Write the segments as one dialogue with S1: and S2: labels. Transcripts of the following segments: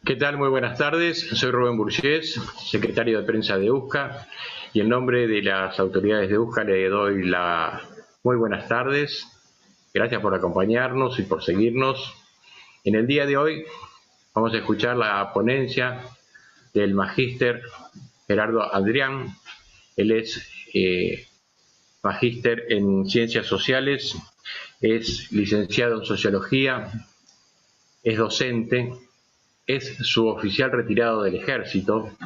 S1: ¿Qué tal? Muy buenas tardes. Soy Rubén Burgés, secretario de prensa de USCA, y en nombre de las autoridades de USCA le doy las muy buenas tardes. Gracias por acompañarnos y por seguirnos. En el día de hoy vamos a escuchar la ponencia del magíster Gerardo Adrián. Él es magíster en Ciencias Sociales, es licenciado en Sociología, es docente, es suboficial retirado del Ejército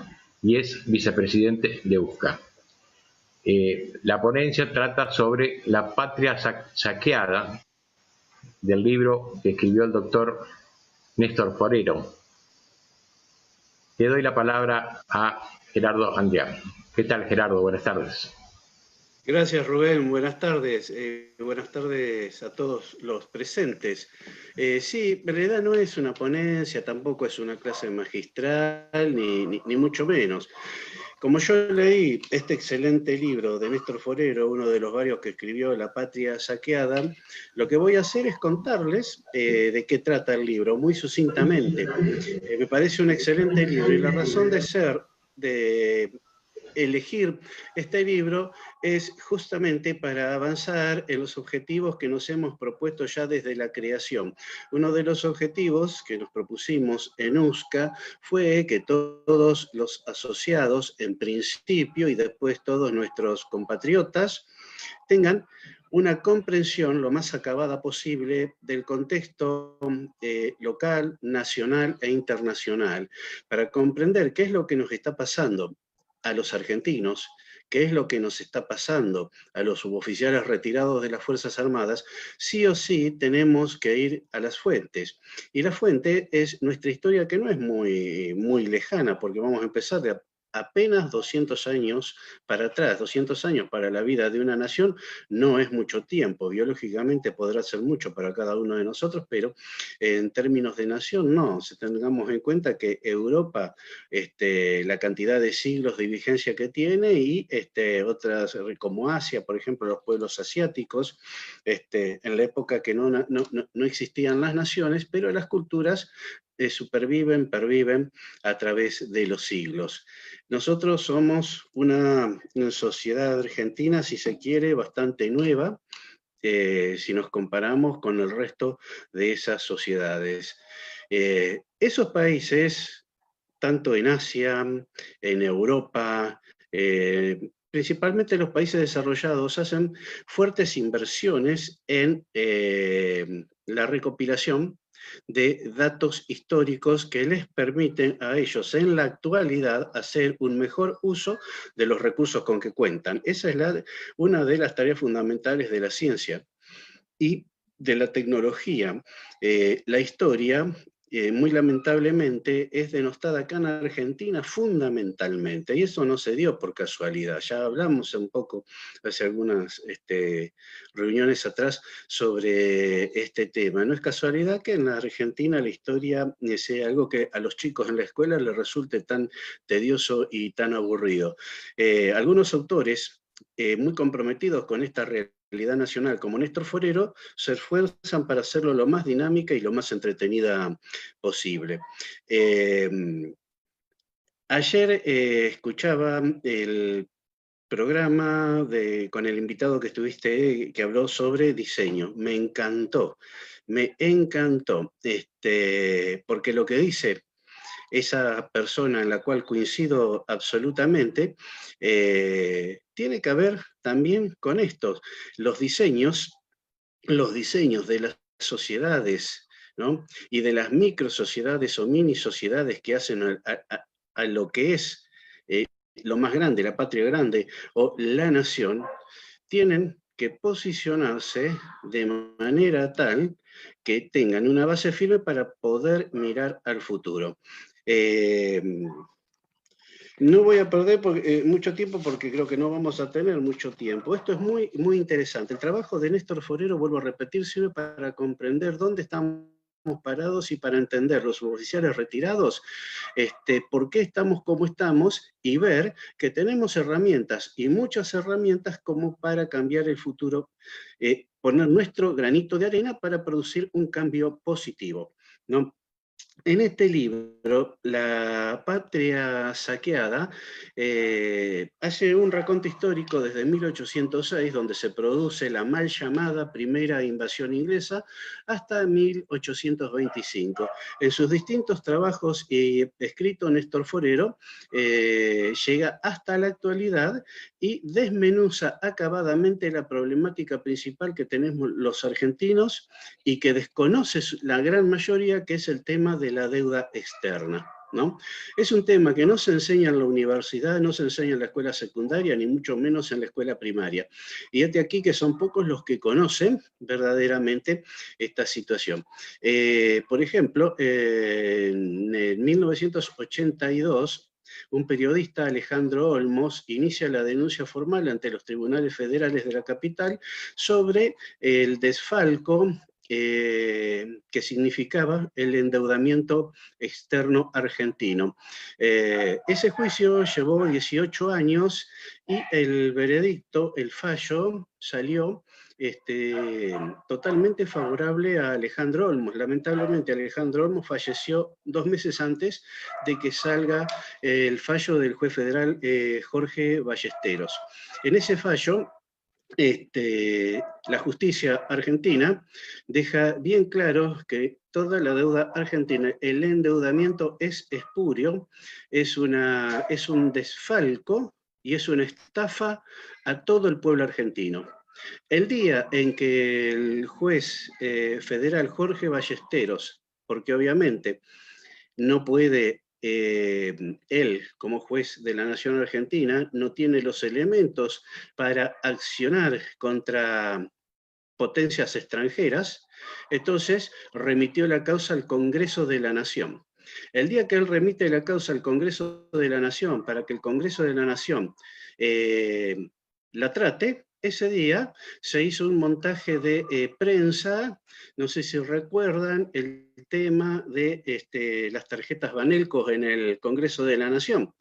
S1: y es vicepresidente de USCA. La ponencia trata sobre la patria saqueada del libro que escribió el doctor Néstor Forero. Le doy la palabra a Gerardo Adrián. ¿Qué tal, Gerardo? Buenas tardes.
S2: Gracias, Rubén. Buenas tardes. Buenas tardes a todos los presentes. Sí, en realidad no es una ponencia, tampoco es una clase magistral, ni mucho menos. Como yo leí este excelente libro de Néstor Forero, uno de los varios que escribió La Patria Saqueada, lo que voy a hacer es contarles de qué trata el libro, muy sucintamente. Me parece un excelente libro y la razón de ser de elegir este libro es justamente para avanzar en los objetivos que nos hemos propuesto ya desde la creación. Uno de los objetivos que nos propusimos en USCA fue que todos los asociados, en principio, y después todos nuestros compatriotas, tengan una comprensión lo más acabada posible del contexto local, nacional e internacional, para comprender qué es lo que nos está pasando a los argentinos, qué es lo que nos está pasando a los suboficiales retirados de las Fuerzas Armadas. Sí o sí tenemos que ir a las fuentes. Y la fuente es nuestra historia, que no es muy lejana, porque vamos a empezar de apenas 200 años para atrás. 200 años para la vida de una nación no es mucho tiempo. Biológicamente podrá ser mucho para cada uno de nosotros, pero en términos de nación no. Si tengamos en cuenta que Europa, la cantidad de siglos de vigencia que tiene, y otras como Asia, por ejemplo, los pueblos asiáticos, en la época que no existían las naciones, pero las culturas perviven a través de los siglos. Nosotros somos una sociedad argentina, si se quiere, bastante nueva, si nos comparamos con el resto de esas sociedades. Esos países, tanto en Asia, en Europa, principalmente los países desarrollados, hacen fuertes inversiones en la recopilación de datos históricos que les permiten a ellos en la actualidad hacer un mejor uso de los recursos con que cuentan. Esa es una de las tareas fundamentales de la ciencia y de la tecnología. La historia, muy lamentablemente, es denostada acá en Argentina fundamentalmente, y eso no se dio por casualidad. Ya hablamos un poco hace algunas reuniones atrás sobre este tema. No es casualidad que en la Argentina la historia sea algo que a los chicos en la escuela les resulte tan tedioso y tan aburrido. Algunos autores muy comprometidos con esta realidad nacional, como Néstor Forero, se esfuerzan para hacerlo lo más dinámica y lo más entretenida posible. Ayer escuchaba el programa con el invitado que estuviste, que habló sobre diseño. Me encantó, porque lo que dice esa persona, en la cual coincido absolutamente, tiene que ver también con esto. Los diseños de las sociedades, ¿no? Y de las microsociedades o mini sociedades que hacen a lo que es lo más grande, la patria grande o la nación, tienen que posicionarse de manera tal que tengan una base firme para poder mirar al futuro. No voy a perder mucho tiempo, porque creo que no vamos a tener mucho tiempo. Esto es muy interesante. El trabajo de Néstor Forero, vuelvo a repetir, sirve para comprender dónde estamos parados y para entender los suboficiales retirados, por qué estamos como estamos, y ver que tenemos herramientas, y muchas herramientas, como para cambiar el futuro, poner nuestro granito de arena para producir un cambio positivo, ¿no? En este libro, La Patria Saqueada hace un raconto histórico desde 1806, donde se produce la mal llamada primera invasión inglesa, hasta 1825. En sus distintos trabajos escrito Néstor Forero, llega hasta la actualidad y desmenuza acabadamente la problemática principal que tenemos los argentinos y que desconoce la gran mayoría, que es el tema de la deuda externa, ¿no? Es un tema que no se enseña en la universidad, no se enseña en la escuela secundaria, ni mucho menos en la escuela primaria. Y este aquí que son pocos los que conocen verdaderamente esta situación. Por ejemplo, en 1982, un periodista, Alejandro Olmos, inicia la denuncia formal ante los tribunales federales de la capital sobre el desfalco que significaba el endeudamiento externo argentino. Ese juicio llevó 18 años y el veredicto, el fallo, salió totalmente favorable a Alejandro Olmos. Lamentablemente, Alejandro Olmos falleció 2 meses antes de que salga el fallo del juez federal Jorge Ballesteros. En ese fallo, la justicia argentina deja bien claro que toda la deuda argentina, el endeudamiento es espurio, es un desfalco y es una estafa a todo el pueblo argentino. El día en que el juez federal Jorge Ballesteros, porque obviamente no puede, él como juez de la Nación Argentina, no tiene los elementos para accionar contra potencias extranjeras, entonces remitió la causa al Congreso de la Nación. El día que él remite la causa al Congreso de la Nación para que el Congreso de la Nación la trate, ese día se hizo un montaje de prensa, no sé si recuerdan el tema de las tarjetas Banelco en el Congreso de la Nación,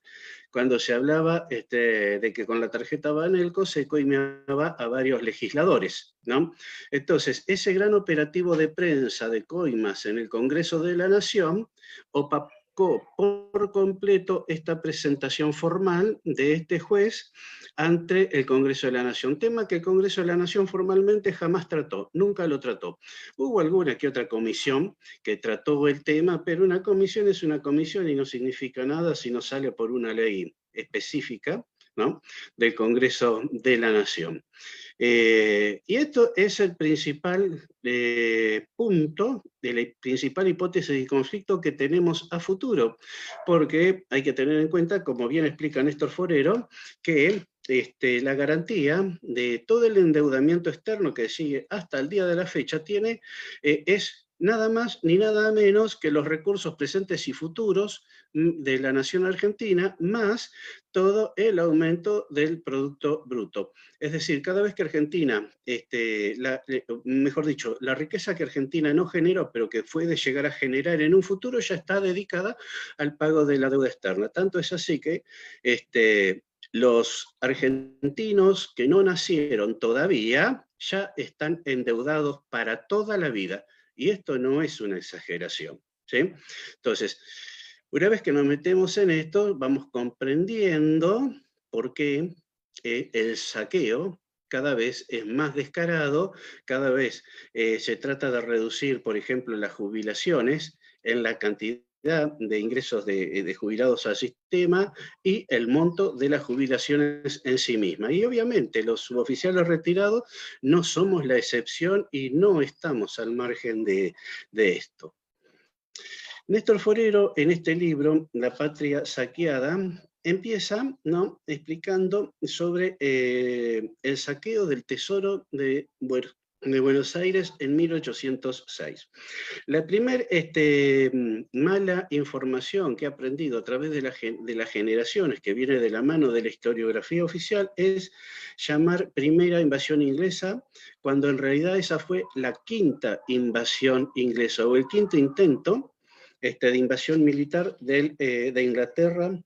S2: cuando se hablaba de que con la tarjeta Banelco se coimeaba a varios legisladores, ¿no? Entonces, ese gran operativo de prensa de coimas en el Congreso de la Nación opacó por completo esta presentación formal de este juez ante el Congreso de la Nación, tema que el Congreso de la Nación formalmente jamás trató, nunca lo trató. Hubo alguna que otra comisión que trató el tema, pero una comisión es una comisión y no significa nada si no sale por una ley específica, ¿no?, del Congreso de la Nación. Y esto es el principal punto, de la principal hipótesis de conflicto que tenemos a futuro, porque hay que tener en cuenta, como bien explica Néstor Forero, que la garantía de todo el endeudamiento externo que sigue hasta el día de la fecha es nada más ni nada menos que los recursos presentes y futuros de la nación argentina, más todo el aumento del Producto Bruto. Es decir, cada vez que Argentina, mejor dicho, la riqueza que Argentina no generó, pero que puede llegar a generar en un futuro, ya está dedicada al pago de la deuda externa. Tanto es así que los argentinos que no nacieron todavía ya están endeudados para toda la vida. Y esto no es una exageración, ¿sí? Entonces, una vez que nos metemos en esto, vamos comprendiendo por qué el saqueo cada vez es más descarado, cada vez se trata de reducir, por ejemplo, las jubilaciones en la cantidad de ingresos de jubilados al sistema y el monto de las jubilaciones en sí misma. Y obviamente los suboficiales retirados no somos la excepción y no estamos al margen de esto. Néstor Forero, en este libro, La Patria Saqueada, empieza, ¿no?, explicando sobre el saqueo del Tesoro de Buenos Aires en 1806. La primera mala información que he aprendido a través de las generaciones, que viene de la mano de la historiografía oficial, es llamar primera invasión inglesa, cuando en realidad esa fue la quinta invasión inglesa, o el quinto intento de invasión militar de Inglaterra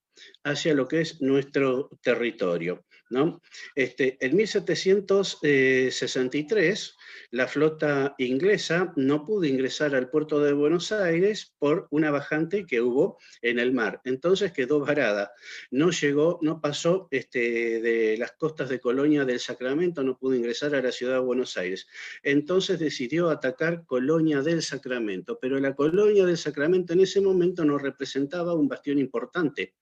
S2: hacia lo que es nuestro territorio. ¿no? En 1763, la flota inglesa no pudo ingresar al puerto de Buenos Aires por una bajante que hubo en el mar. Entonces quedó varada. No llegó, no pasó de las costas de Colonia del Sacramento, no pudo ingresar a la ciudad de Buenos Aires. Entonces decidió atacar Colonia del Sacramento, pero la Colonia del Sacramento en ese momento no representaba un bastión importante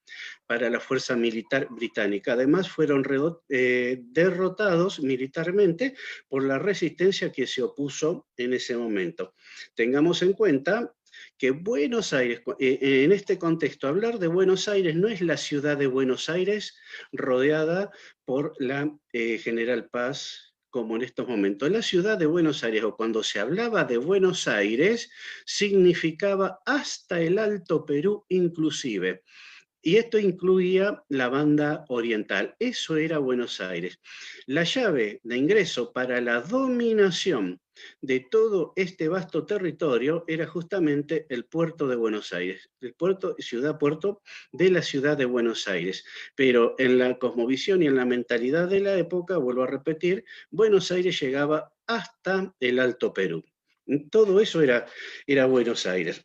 S2: para la fuerza militar británica. Además, fueron derrotados militarmente por la resistencia que se opuso en ese momento. Tengamos en cuenta que Buenos Aires, en este contexto, hablar de Buenos Aires no es la ciudad de Buenos Aires rodeada por la General Paz, como en estos momentos. La ciudad de Buenos Aires, o cuando se hablaba de Buenos Aires, significaba hasta el Alto Perú inclusive. Y esto incluía la banda oriental. Eso era Buenos Aires. La llave de ingreso para la dominación de todo este vasto territorio era justamente el puerto de Buenos Aires, el puerto, ciudad-puerto de la ciudad de Buenos Aires. Pero en la cosmovisión y en la mentalidad de la época, vuelvo a repetir, Buenos Aires llegaba hasta el Alto Perú. Todo eso era Buenos Aires.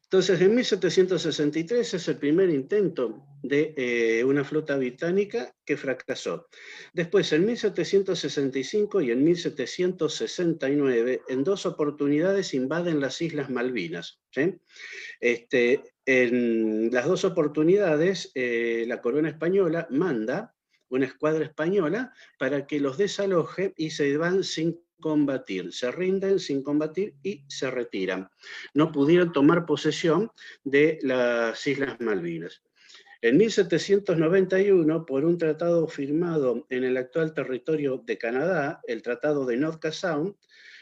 S2: Entonces, en 1763 es el primer intento de una flota británica que fracasó. Después, en 1765 y en 1769, en dos oportunidades invaden las Islas Malvinas. ¿Sí? En las dos oportunidades, la corona española manda una escuadra española para que los desaloje y se van sin combatir, se rinden sin combatir y se retiran. No pudieron tomar posesión de las Islas Malvinas. En 1791, por un tratado firmado en el actual territorio de Canadá, el Tratado de Nootka Sound,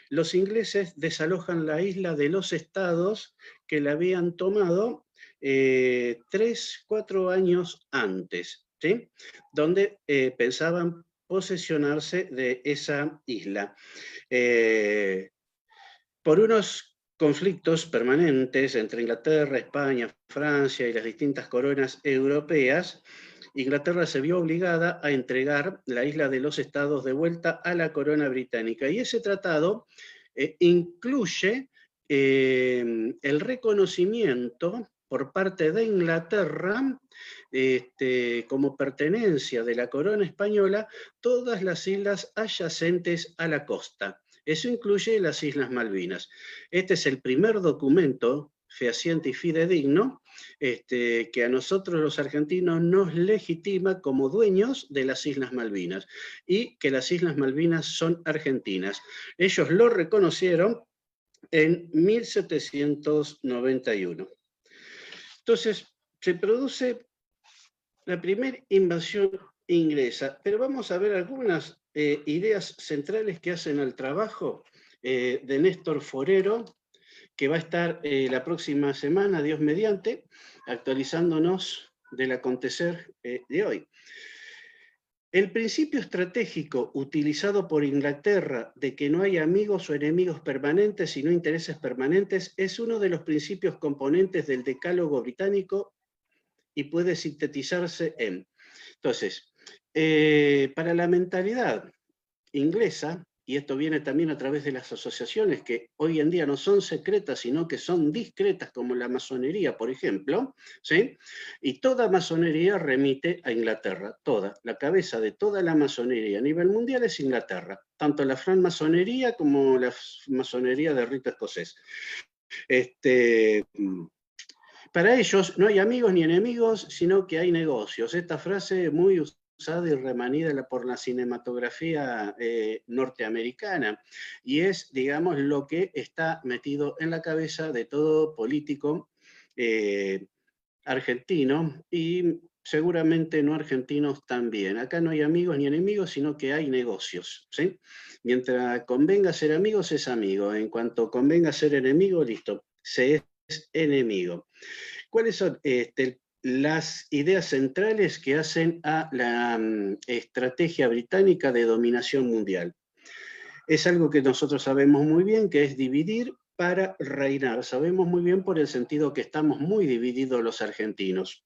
S2: los ingleses desalojan la isla de los estados que la habían tomado 3-4 años antes, ¿sí? Donde pensaban posesionarse de esa isla. Por unos conflictos permanentes entre Inglaterra, España, Francia y las distintas coronas europeas, Inglaterra se vio obligada a entregar la isla de los estados de vuelta a la corona británica. Y ese tratado incluye el reconocimiento por parte de Inglaterra, como pertenencia de la corona española, todas las islas adyacentes a la costa. Eso incluye las Islas Malvinas. Este es el primer documento fehaciente y fidedigno que a nosotros los argentinos nos legitima como dueños de las Islas Malvinas y que las Islas Malvinas son argentinas. Ellos lo reconocieron en 1791. Entonces, se produce la primera invasión inglesa, pero vamos a ver algunas ideas centrales que hacen al trabajo de Néstor Forero, que va a estar la próxima semana, Dios mediante, actualizándonos del acontecer de hoy. El principio estratégico utilizado por Inglaterra de que no hay amigos o enemigos permanentes, sino intereses permanentes, es uno de los principios componentes del Decálogo británico y puede sintetizarse en. Entonces, para la mentalidad inglesa, y esto viene también a través de las asociaciones que hoy en día no son secretas, sino que son discretas, como la masonería, por ejemplo, ¿sí? Y toda masonería remite a Inglaterra, toda. La cabeza de toda la masonería a nivel mundial es Inglaterra, tanto la francmasonería como la masonería de rito escocés. Para ellos no hay amigos ni enemigos, sino que hay negocios. Esta frase muy usada y remanida por la cinematografía norteamericana, y es, digamos, lo que está metido en la cabeza de todo político argentino, y seguramente no argentinos también. Acá no hay amigos ni enemigos, sino que hay negocios, ¿sí? Mientras convenga ser amigos, es amigo. En cuanto convenga ser enemigo, listo, se es enemigo. ¿Cuáles son las ideas centrales que hacen a la estrategia británica de dominación mundial? Es algo que nosotros sabemos muy bien, que es dividir para reinar. Sabemos muy bien por el sentido que estamos muy divididos los argentinos.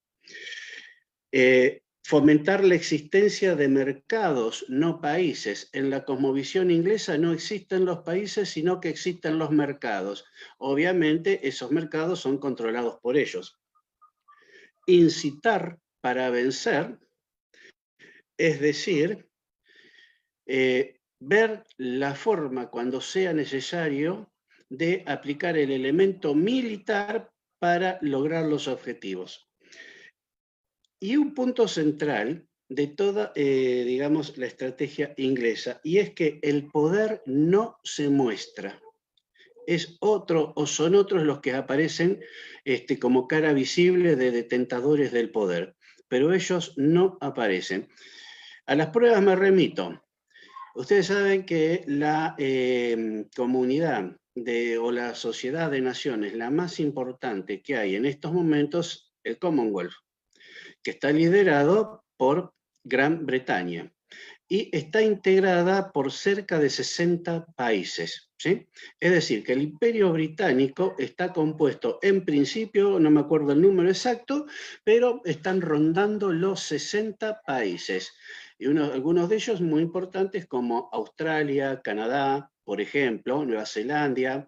S2: fomentar la existencia de mercados, no países. En la cosmovisión inglesa no existen los países, sino que existen los mercados. Obviamente, esos mercados son controlados por ellos. Incitar para vencer, es decir, ver la forma cuando sea necesario de aplicar el elemento militar para lograr los objetivos. Y un punto central de toda, digamos, la estrategia inglesa, y es que el poder no se muestra. Es otro, o son otros los que aparecen como cara visible de detentadores del poder, pero ellos no aparecen. A las pruebas me remito. Ustedes saben que la comunidad o la sociedad de naciones, la más importante que hay en estos momentos, el Commonwealth, que está liderado por Gran Bretaña y está integrada por cerca de 60 países, ¿sí? Es decir, que el Imperio Británico está compuesto, en principio, no me acuerdo el número exacto, pero están rondando los 60 países. Y algunos de ellos muy importantes como Australia, Canadá, por ejemplo, Nueva Zelanda.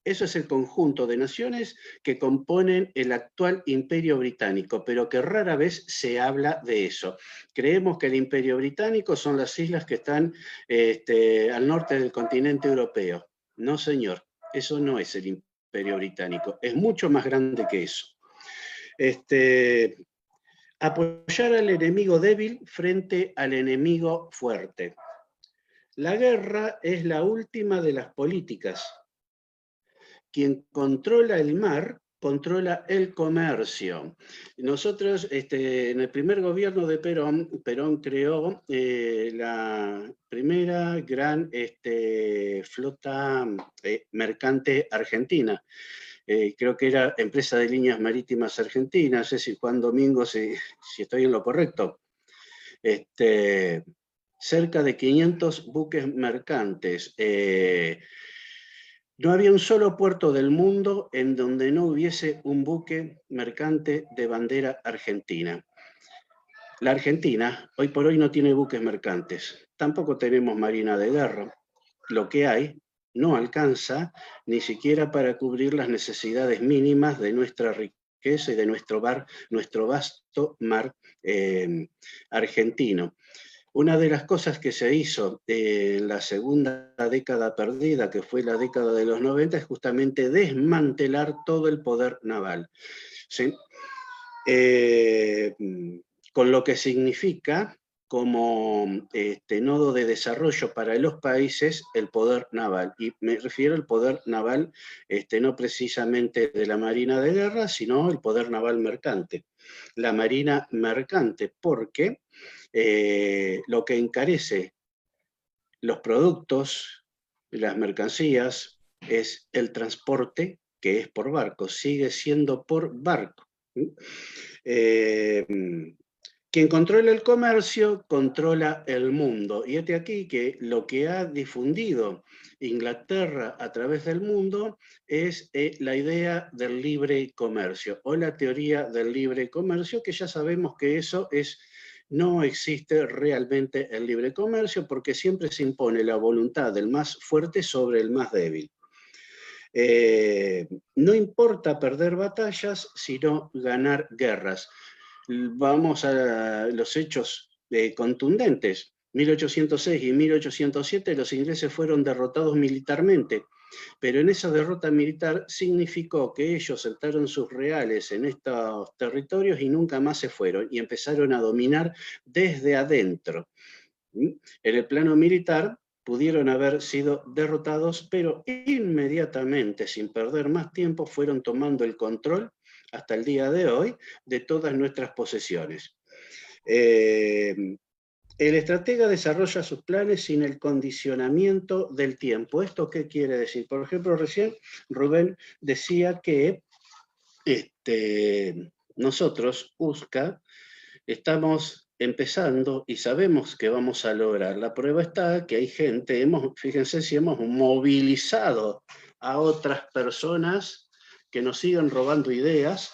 S2: Eso es el conjunto de naciones que componen el actual Imperio Británico, pero que rara vez se habla de eso. Creemos que el Imperio Británico son las islas que están al norte del continente europeo. No, señor, eso no es el Imperio Británico, es mucho más grande que eso. Apoyar al enemigo débil frente al enemigo fuerte. La guerra es la última de las políticas. Quien controla el mar, controla el comercio. Nosotros, en el primer gobierno de Perón creó la primera gran flota mercante argentina. Creo que era Empresa de Líneas Marítimas Argentinas, no sé si Juan Domingo, si estoy en lo correcto. Cerca de 500 buques mercantes. No había un solo puerto del mundo en donde no hubiese un buque mercante de bandera argentina. La Argentina, hoy por hoy, no tiene buques mercantes. Tampoco tenemos marina de guerra. Lo que hay no alcanza ni siquiera para cubrir las necesidades mínimas de nuestra riqueza y de nuestro vasto mar argentino. Una de las cosas que se hizo en la segunda década perdida, que fue la década de los 90, es justamente desmantelar todo el poder naval, ¿sí? Con lo que significa como nodo de desarrollo para los países el poder naval. Y me refiero al poder naval no precisamente de la Marina de Guerra, sino el poder naval mercante. La Marina mercante, porque lo que encarece los productos, las mercancías, es el transporte, que es por barco, sigue siendo por barco. Quien controla el comercio, controla el mundo. Y este aquí que lo que ha difundido Inglaterra a través del mundo es la idea del libre comercio, o la teoría del libre comercio, que ya sabemos que eso no existe realmente el libre comercio, porque siempre se impone la voluntad del más fuerte sobre el más débil. No importa perder batallas, sino ganar guerras. Vamos a los hechos contundentes. 1806 y 1807 los ingleses fueron derrotados militarmente, pero en esa derrota militar significó que ellos sentaron sus reales en estos territorios y nunca más se fueron y empezaron a dominar desde adentro. En el plano militar pudieron haber sido derrotados, pero inmediatamente, sin perder más tiempo, fueron tomando el control hasta el día de hoy de todas nuestras posesiones. El estratega desarrolla sus planes sin el condicionamiento del tiempo. ¿Esto qué quiere decir? Por ejemplo, recién Rubén decía que nosotros, USCA, estamos empezando y sabemos que vamos a lograr. La prueba está que hay gente, fíjense si hemos movilizado a otras personas que nos siguen robando ideas,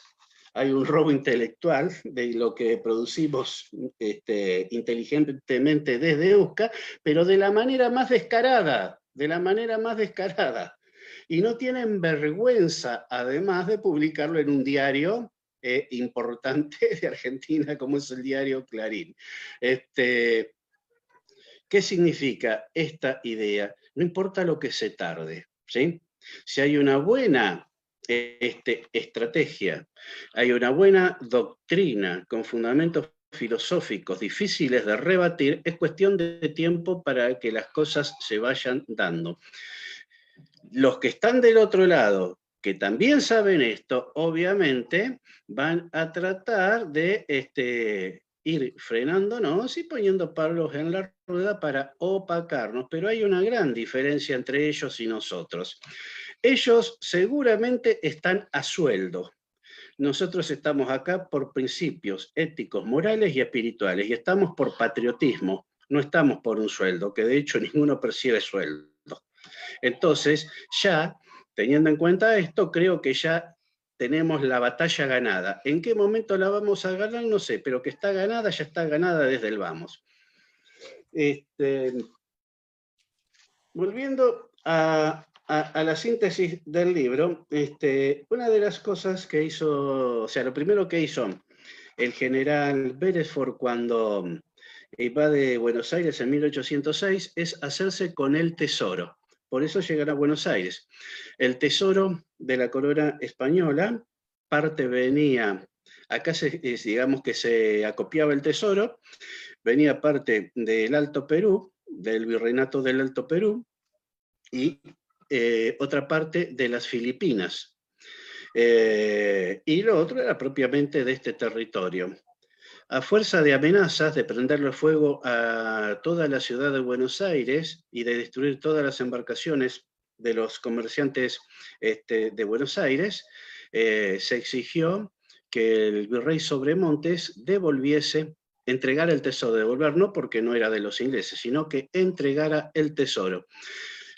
S2: hay un robo intelectual de lo que producimos inteligentemente desde Euska, pero de la manera más descarada, de la manera más descarada. Y no tienen vergüenza, además, de publicarlo en un diario importante de Argentina, como es el diario Clarín. ¿Qué significa esta idea? No importa lo que se tarde, ¿sí? Si hay una buena estrategia, hay una buena doctrina con fundamentos filosóficos difíciles de rebatir, es cuestión de tiempo para que las cosas se vayan dando. Los que están del otro lado, que también saben esto, obviamente van a tratar de ir frenándonos y poniendo palos en la rueda para opacarnos, pero hay una gran diferencia entre ellos y nosotros. Ellos seguramente están a sueldo. Nosotros estamos acá por principios éticos, morales y espirituales, y estamos por patriotismo, no estamos por un sueldo, que de hecho ninguno percibe sueldo. Entonces, ya, teniendo en cuenta esto, creo que ya tenemos la batalla ganada. ¿En qué momento la vamos a ganar? No sé, pero que está ganada, ya está ganada desde el vamos. Volviendo a la síntesis del libro, una de las cosas que hizo, o sea, lo primero que hizo el general Beresford cuando va de Buenos Aires en 1806 es hacerse con el tesoro. Por eso llegan a Buenos Aires. El tesoro de la corona española, parte venía, acá digamos que se acopiaba el tesoro, venía parte del Alto Perú, del Virreinato del Alto Perú, y otra parte de las Filipinas. Y lo otro era propiamente de este territorio. A fuerza de amenazas de prenderle fuego a toda la ciudad de Buenos Aires y de destruir todas las embarcaciones de los comerciantes de Buenos Aires, se exigió que el virrey Sobremontes entregara el tesoro, devolver no porque no era de los ingleses, sino que entregara el tesoro.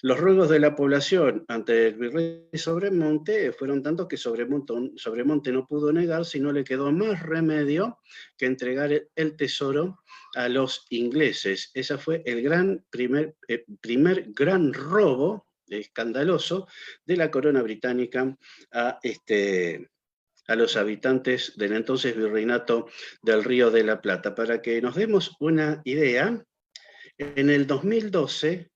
S2: Los ruegos de la población ante el virrey Sobremonte fueron tantos que Sobremonte no pudo negar, sino le quedó más remedio que entregar el tesoro a los ingleses. Ese fue el primer gran robo escandaloso de la corona británica a los habitantes del entonces virreinato del Río de la Plata. Para que nos demos una idea, en el 2012,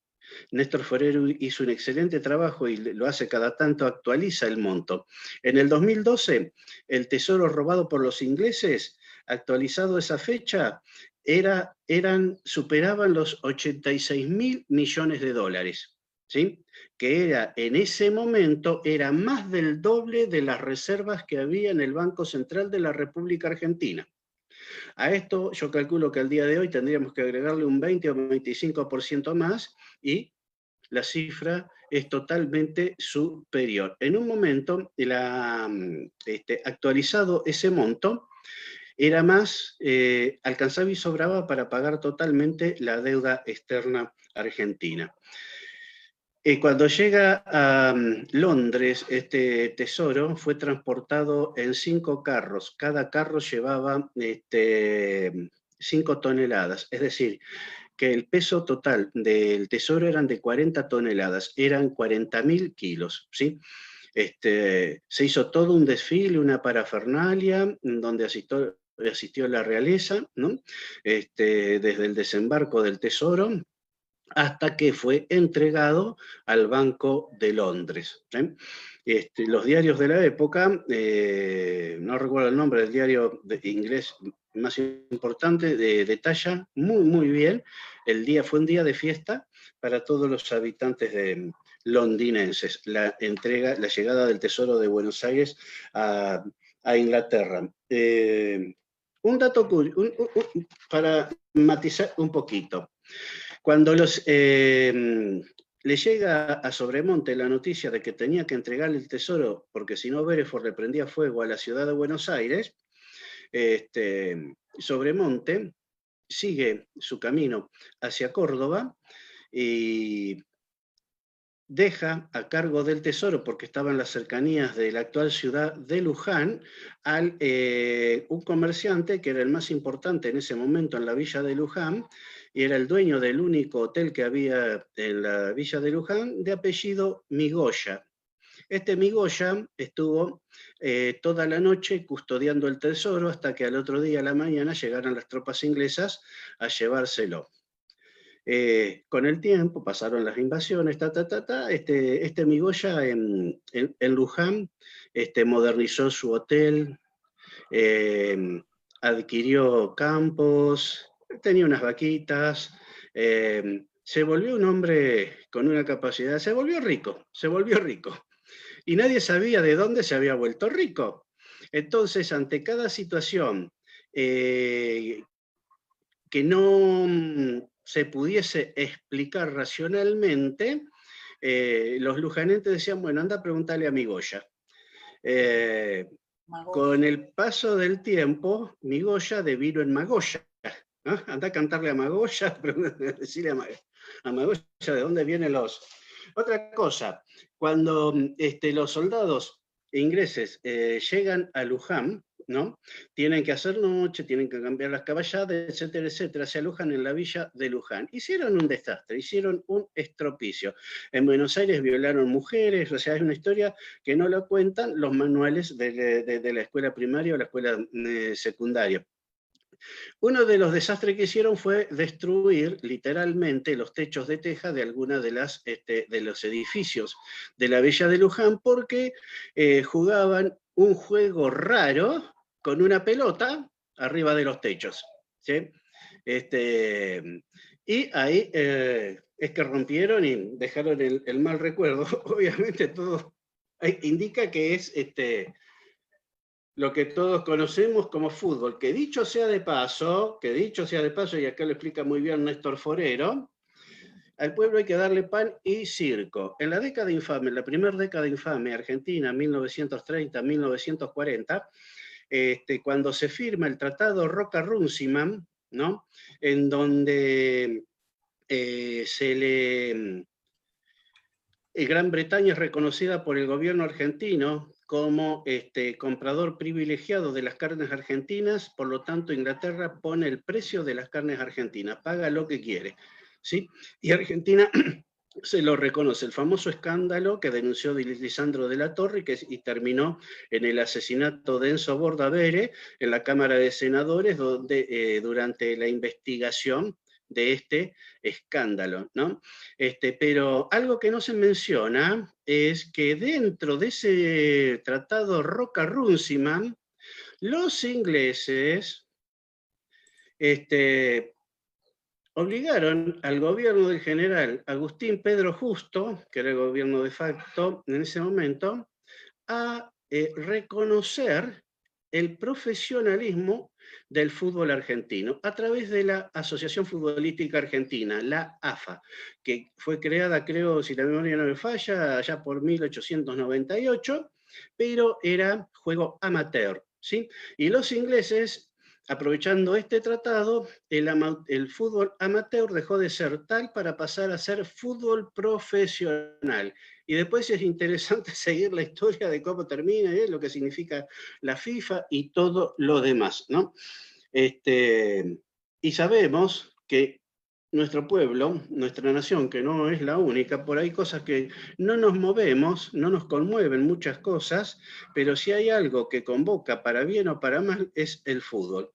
S2: Néstor Forero hizo un excelente trabajo y lo hace cada tanto, actualiza el monto. En el 2012, el tesoro robado por los ingleses, actualizado esa fecha, superaban los 86.000 millones de dólares, ¿sí? Que en ese momento era más del doble de las reservas que había en el Banco Central de la República Argentina. A esto yo calculo que al día de hoy tendríamos que agregarle un 20 o 25% más y la cifra es totalmente superior. En un momento, actualizado ese monto, era más, alcanzaba y sobraba para pagar totalmente la deuda externa argentina. Cuando llega a Londres, este tesoro fue transportado en 5 carros. Cada carro llevaba 5 toneladas. Es decir, que el peso total del tesoro eran de 40 toneladas. Eran 40.000 kilos, ¿sí? Se hizo todo un desfile, una parafernalia, donde asistió la realeza, ¿no? Desde el desembarco del tesoro hasta que fue entregado al Banco de Londres. Los diarios de la época, no recuerdo el nombre del diario inglés más importante, detalla muy bien, fue un día de fiesta para todos los habitantes londinenses, la llegada del Tesoro de Buenos Aires a Inglaterra. Un dato para matizar un poquito. Cuando le llega a Sobremonte la noticia de que tenía que entregarle el tesoro, porque si no Beresford le prendía fuego a la ciudad de Buenos Aires, Sobremonte sigue su camino hacia Córdoba y deja a cargo del tesoro, porque estaba en las cercanías de la actual ciudad de Luján, un comerciante que era el más importante en ese momento en la villa de Luján, y era el dueño del único hotel que había en la villa de Luján, de apellido Migoya. Este Migoya estuvo toda la noche custodiando el tesoro hasta que al otro día a la mañana llegaron las tropas inglesas a llevárselo. Con el tiempo pasaron las invasiones, este Migoya en Luján modernizó su hotel, adquirió campos, tenía unas vaquitas, se volvió un hombre con una capacidad, se volvió rico. Y nadie sabía de dónde se había vuelto rico. Entonces, ante cada situación que no se pudiese explicar racionalmente, los lujanenses decían, bueno, anda a preguntarle a Migoya. Con el paso del tiempo, Migoya devino en Magoya. ¿No? Anda a cantarle a Magoya, decirle a Magoya de dónde vienen los... Otra cosa, cuando los soldados ingleses llegan a Luján, ¿no? Tienen que hacer noche, tienen que cambiar las caballadas, etcétera, etcétera. Se alojan en la villa de Luján. Hicieron un desastre, hicieron un estropicio. En Buenos Aires violaron mujeres, o sea, es una historia que no lo cuentan los manuales de la escuela primaria o la escuela secundaria. Uno de los desastres que hicieron fue destruir literalmente los techos de teja de algunos de los edificios de la villa de Luján porque jugaban un juego raro con una pelota arriba de los techos. ¿Sí? Y ahí es que rompieron y dejaron el mal recuerdo. Obviamente todo indica que es lo que todos conocemos como fútbol, que dicho sea de paso, y acá lo explica muy bien Néstor Forero, al pueblo hay que darle pan y circo. En la década infame, la primera década infame argentina, 1930-1940, cuando se firma el Tratado Roca-Runciman, ¿no? En donde Gran Bretaña es reconocida por el gobierno argentino como comprador privilegiado de las carnes argentinas, por lo tanto Inglaterra pone el precio de las carnes argentinas, paga lo que quiere, ¿sí? Y Argentina se lo reconoce, el famoso escándalo que denunció Lisandro de la Torre y terminó en el asesinato de Enzo Bordavere en la Cámara de Senadores, donde durante la investigación de este escándalo, ¿no? Pero algo que no se menciona es que dentro de ese tratado Roca-Runciman, los ingleses obligaron al gobierno del general Agustín Pedro Justo, que era el gobierno de facto en ese momento, a reconocer el profesionalismo del fútbol argentino a través de la Asociación Futbolística Argentina, la AFA, que fue creada, creo, si la memoria no me falla, allá por 1898, pero era juego amateur, ¿sí? Y los ingleses, aprovechando este tratado, el fútbol amateur dejó de ser tal para pasar a ser fútbol profesional. Y después es interesante seguir la historia de cómo termina, lo que significa la FIFA y todo lo demás, ¿no? Y sabemos que nuestro pueblo, nuestra nación, que no es la única, por ahí cosas que no nos movemos, no nos conmueven muchas cosas, pero si hay algo que convoca para bien o para mal es el fútbol.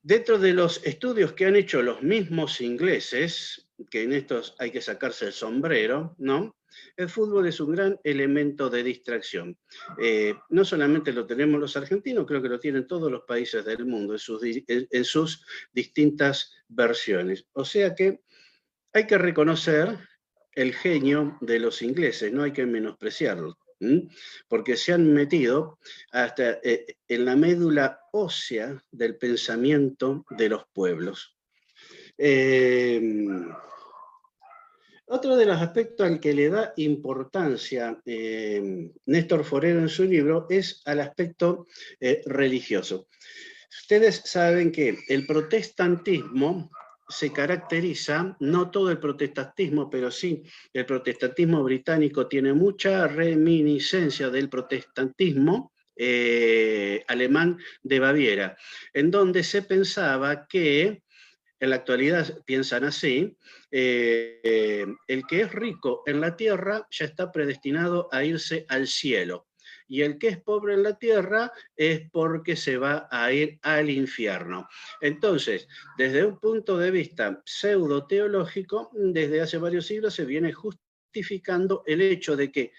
S2: Dentro de los estudios que han hecho los mismos ingleses, que en estos hay que sacarse el sombrero, ¿no? El fútbol es un gran elemento de distracción. No solamente lo tenemos los argentinos, creo que lo tienen todos los países del mundo en sus distintas versiones. O sea que hay que reconocer el genio de los ingleses, no hay que menospreciarlo, porque se han metido hasta en la médula ósea del pensamiento de los pueblos. Otro de los aspectos al que le da importancia Néstor Forero en su libro es al aspecto religioso. Ustedes saben que el protestantismo se caracteriza, no todo el protestantismo, pero sí el protestantismo británico tiene mucha reminiscencia del protestantismo alemán de Baviera, en donde se pensaba que, en la actualidad piensan así, el que es rico en la tierra ya está predestinado a irse al cielo. Y el que es pobre en la tierra es porque se va a ir al infierno. Entonces, desde un punto de vista pseudo-teológico, desde hace varios siglos se viene justificando el hecho de que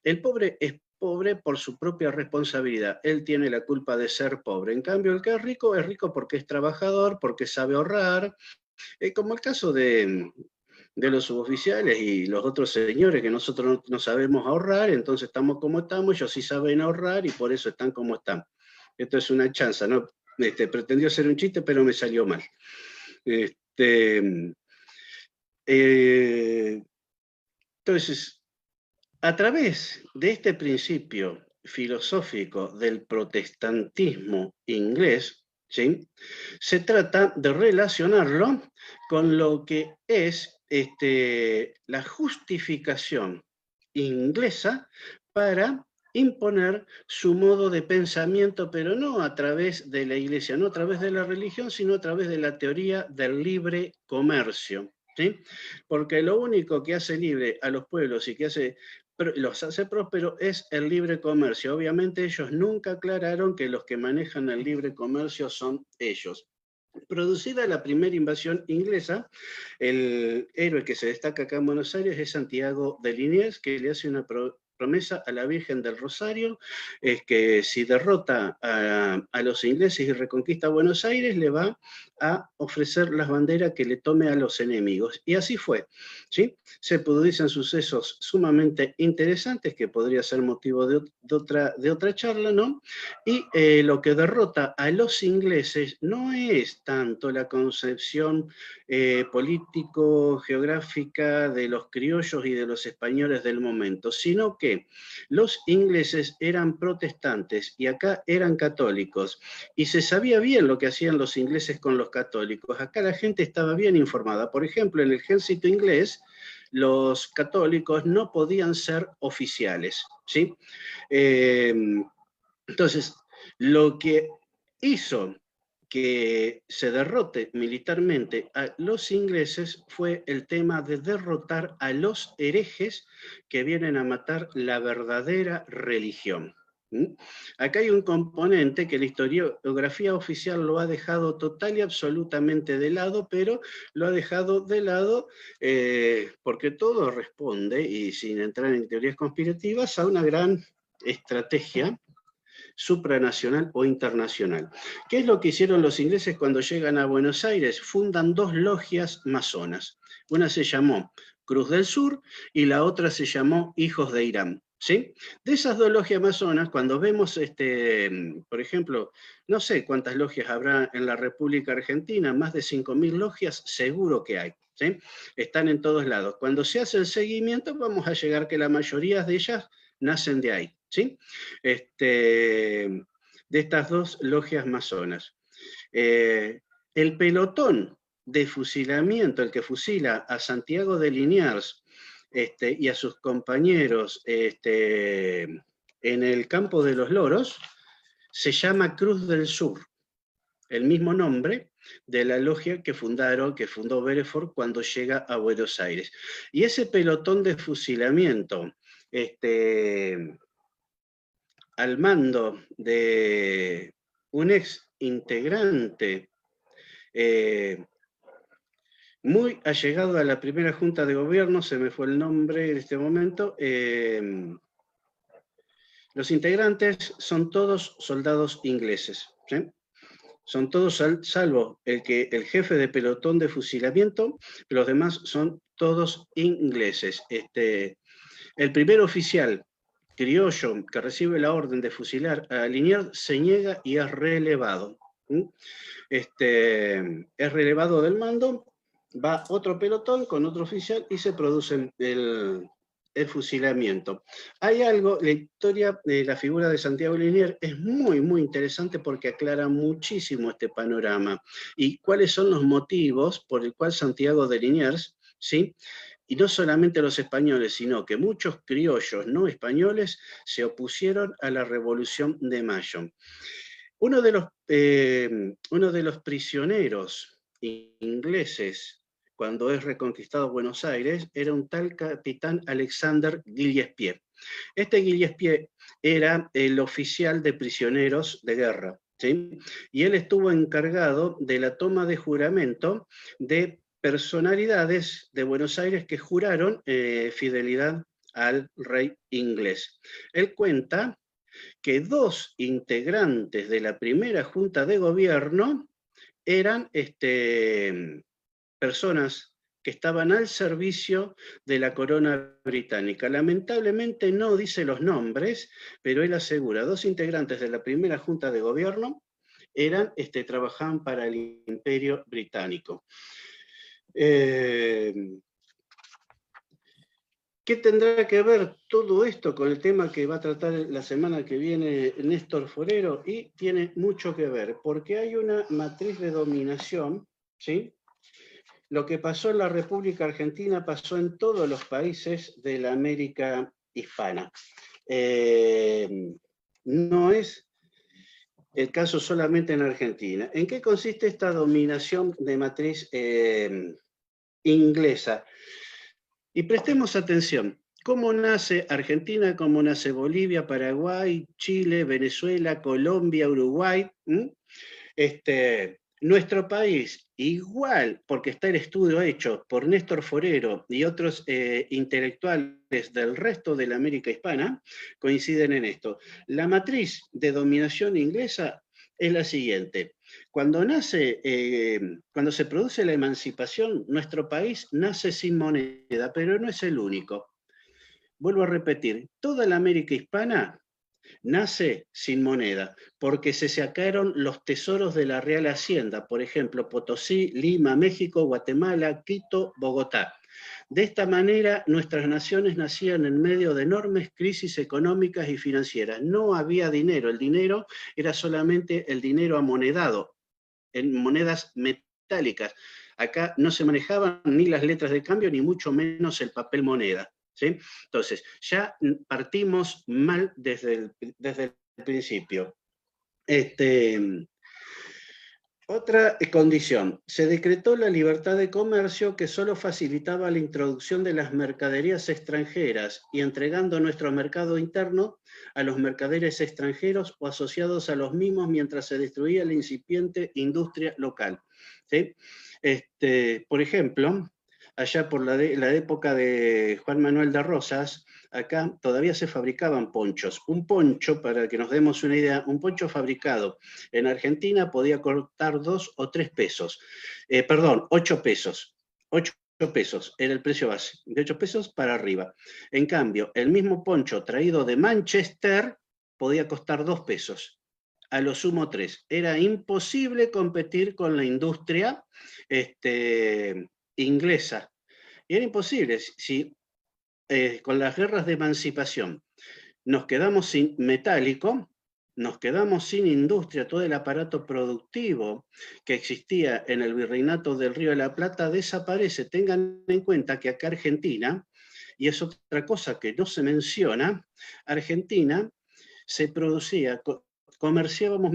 S2: el pobre es pobre por su propia responsabilidad. Él tiene la culpa de ser pobre. En cambio, el que es rico porque es trabajador, porque sabe ahorrar, como el caso de los suboficiales y los otros señores que nosotros no sabemos ahorrar, entonces estamos como estamos, ellos sí saben ahorrar y por eso están como están. Esto es una chanza, ¿no? Pretendió ser un chiste, pero me salió mal. Entonces, a través de este principio filosófico del protestantismo inglés, ¿sí?, se trata de relacionarlo con lo que es la justificación inglesa para imponer su modo de pensamiento, pero no a través de la iglesia, no a través de la religión, sino a través de la teoría del libre comercio. ¿Sí? Porque lo único que hace libre a los pueblos y que los hace prósperos es el libre comercio. Obviamente ellos nunca aclararon que los que manejan el libre comercio son ellos. Producida la primera invasión inglesa, el héroe que se destaca acá en Buenos Aires es Santiago de Liniers, que le hace una promesa a la Virgen del Rosario, es que si derrota a los ingleses y reconquista Buenos Aires, le va a ofrecer las banderas que le tome a los enemigos. Y así fue, ¿sí? Se producen sucesos sumamente interesantes que podría ser motivo de otra charla, ¿no? Y lo que derrota a los ingleses no es tanto la concepción político-geográfica de los criollos y de los españoles del momento, sino que los ingleses eran protestantes y acá eran católicos, y se sabía bien lo que hacían los ingleses con los católicos. Acá la gente estaba bien informada. Por ejemplo, en el ejército inglés, los católicos no podían ser oficiales, ¿sí? Entonces, lo que hizo que se derrote militarmente a los ingleses fue el tema de derrotar a los herejes que vienen a matar la verdadera religión. Acá hay un componente que la historiografía oficial lo ha dejado total y absolutamente de lado, pero lo ha dejado de lado porque todo responde, y sin entrar en teorías conspirativas, a una gran estrategia supranacional o internacional. ¿Qué es lo que hicieron los ingleses cuando llegan a Buenos Aires? Fundan dos logias masonas. Una se llamó Cruz del Sur y la otra se llamó Hijos de Irán. ¿Sí? De esas dos logias masonas, cuando vemos, por ejemplo, no sé cuántas logias habrá en la República Argentina, más de 5.000 logias seguro que hay. ¿Sí? Están en todos lados. Cuando se hace el seguimiento, vamos a llegar que la mayoría de ellas nacen de ahí. ¿Sí? De estas dos logias masonas. El pelotón de fusilamiento, el que fusila a Santiago de Liniers y a sus compañeros en el campo de los Loros, se llama Cruz del Sur, el mismo nombre de la logia que fundó Belfort cuando llega a Buenos Aires. Y ese pelotón de fusilamiento, al mando de un ex integrante muy allegado a la primera junta de gobierno, se me fue el nombre en este momento. Los integrantes son todos soldados ingleses, ¿sí? Son todos, salvo el jefe de pelotón de fusilamiento, los demás son todos ingleses. El primer oficial criollo que recibe la orden de fusilar a Liniers se niega y es relevado. Es relevado del mando, va otro pelotón con otro oficial y se produce el fusilamiento. Hay algo, la historia de la figura de Santiago Liniers es muy, muy interesante porque aclara muchísimo este panorama y cuáles son los motivos por el cual Santiago de Liniers, ¿sí? Y no solamente los españoles, sino que muchos criollos no españoles se opusieron a la Revolución de Mayo. Uno de los prisioneros ingleses cuando es reconquistado Buenos Aires, era un tal capitán Alexander Gillespie. Este Gillespie era el oficial de prisioneros de guerra, ¿sí? Y él estuvo encargado de la toma de juramento de personalidades de Buenos Aires que juraron fidelidad al rey inglés. Él cuenta que 2 integrantes de la primera junta de gobierno eran personas que estaban al servicio de la corona británica. Lamentablemente no dice los nombres, pero él asegura, 2 integrantes de la primera junta de gobierno trabajaban para el Imperio Británico. ¿Qué tendrá que ver todo esto con el tema que va a tratar la semana que viene Néstor Forero? Y tiene mucho que ver, porque hay una matriz de dominación, ¿sí? Lo que pasó en la República Argentina pasó en todos los países de la América hispana. No es el caso solamente en Argentina. ¿En qué consiste esta dominación de matriz inglesa? Y prestemos atención. ¿Cómo nace Argentina? ¿Cómo nace Bolivia, Paraguay, Chile, Venezuela, Colombia, Uruguay? Nuestro país, igual, porque está el estudio hecho por Néstor Forero y otros intelectuales del resto de la América hispana, coinciden en esto. La matriz de dominación inglesa es la siguiente. Cuando se produce la emancipación, nuestro país nace sin moneda, pero no es el único. Vuelvo a repetir, toda la América hispana nace sin moneda, porque se sacaron los tesoros de la Real Hacienda, por ejemplo, Potosí, Lima, México, Guatemala, Quito, Bogotá. De esta manera, nuestras naciones nacían en medio de enormes crisis económicas y financieras. No había dinero, el dinero era solamente el dinero amonedado, en monedas metálicas. Acá no se manejaban ni las letras de cambio, ni mucho menos el papel moneda. ¿Sí? Entonces, ya partimos mal desde el principio. Otra condición, se decretó la libertad de comercio que solo facilitaba la introducción de las mercaderías extranjeras y entregando nuestro mercado interno a los mercaderes extranjeros o asociados a los mismos mientras se destruía la incipiente industria local. ¿Sí? Por ejemplo, allá por la época de Juan Manuel de Rosas, acá todavía se fabricaban ponchos. Un poncho, para que nos demos una idea, un poncho fabricado en Argentina podía costar 2 o 3 pesos. 8 pesos. 8 pesos era el precio base, de 8 pesos para arriba. En cambio, el mismo poncho traído de Manchester podía costar 2 pesos. A lo sumo 3. Era imposible competir con la industria inglesa. Y era imposible. Si con las guerras de emancipación nos quedamos sin metálico, nos quedamos sin industria, todo el aparato productivo que existía en el virreinato del Río de la Plata desaparece. Tengan en cuenta que acá Argentina, y es otra cosa que no se menciona, Argentina se producía, comerciábamos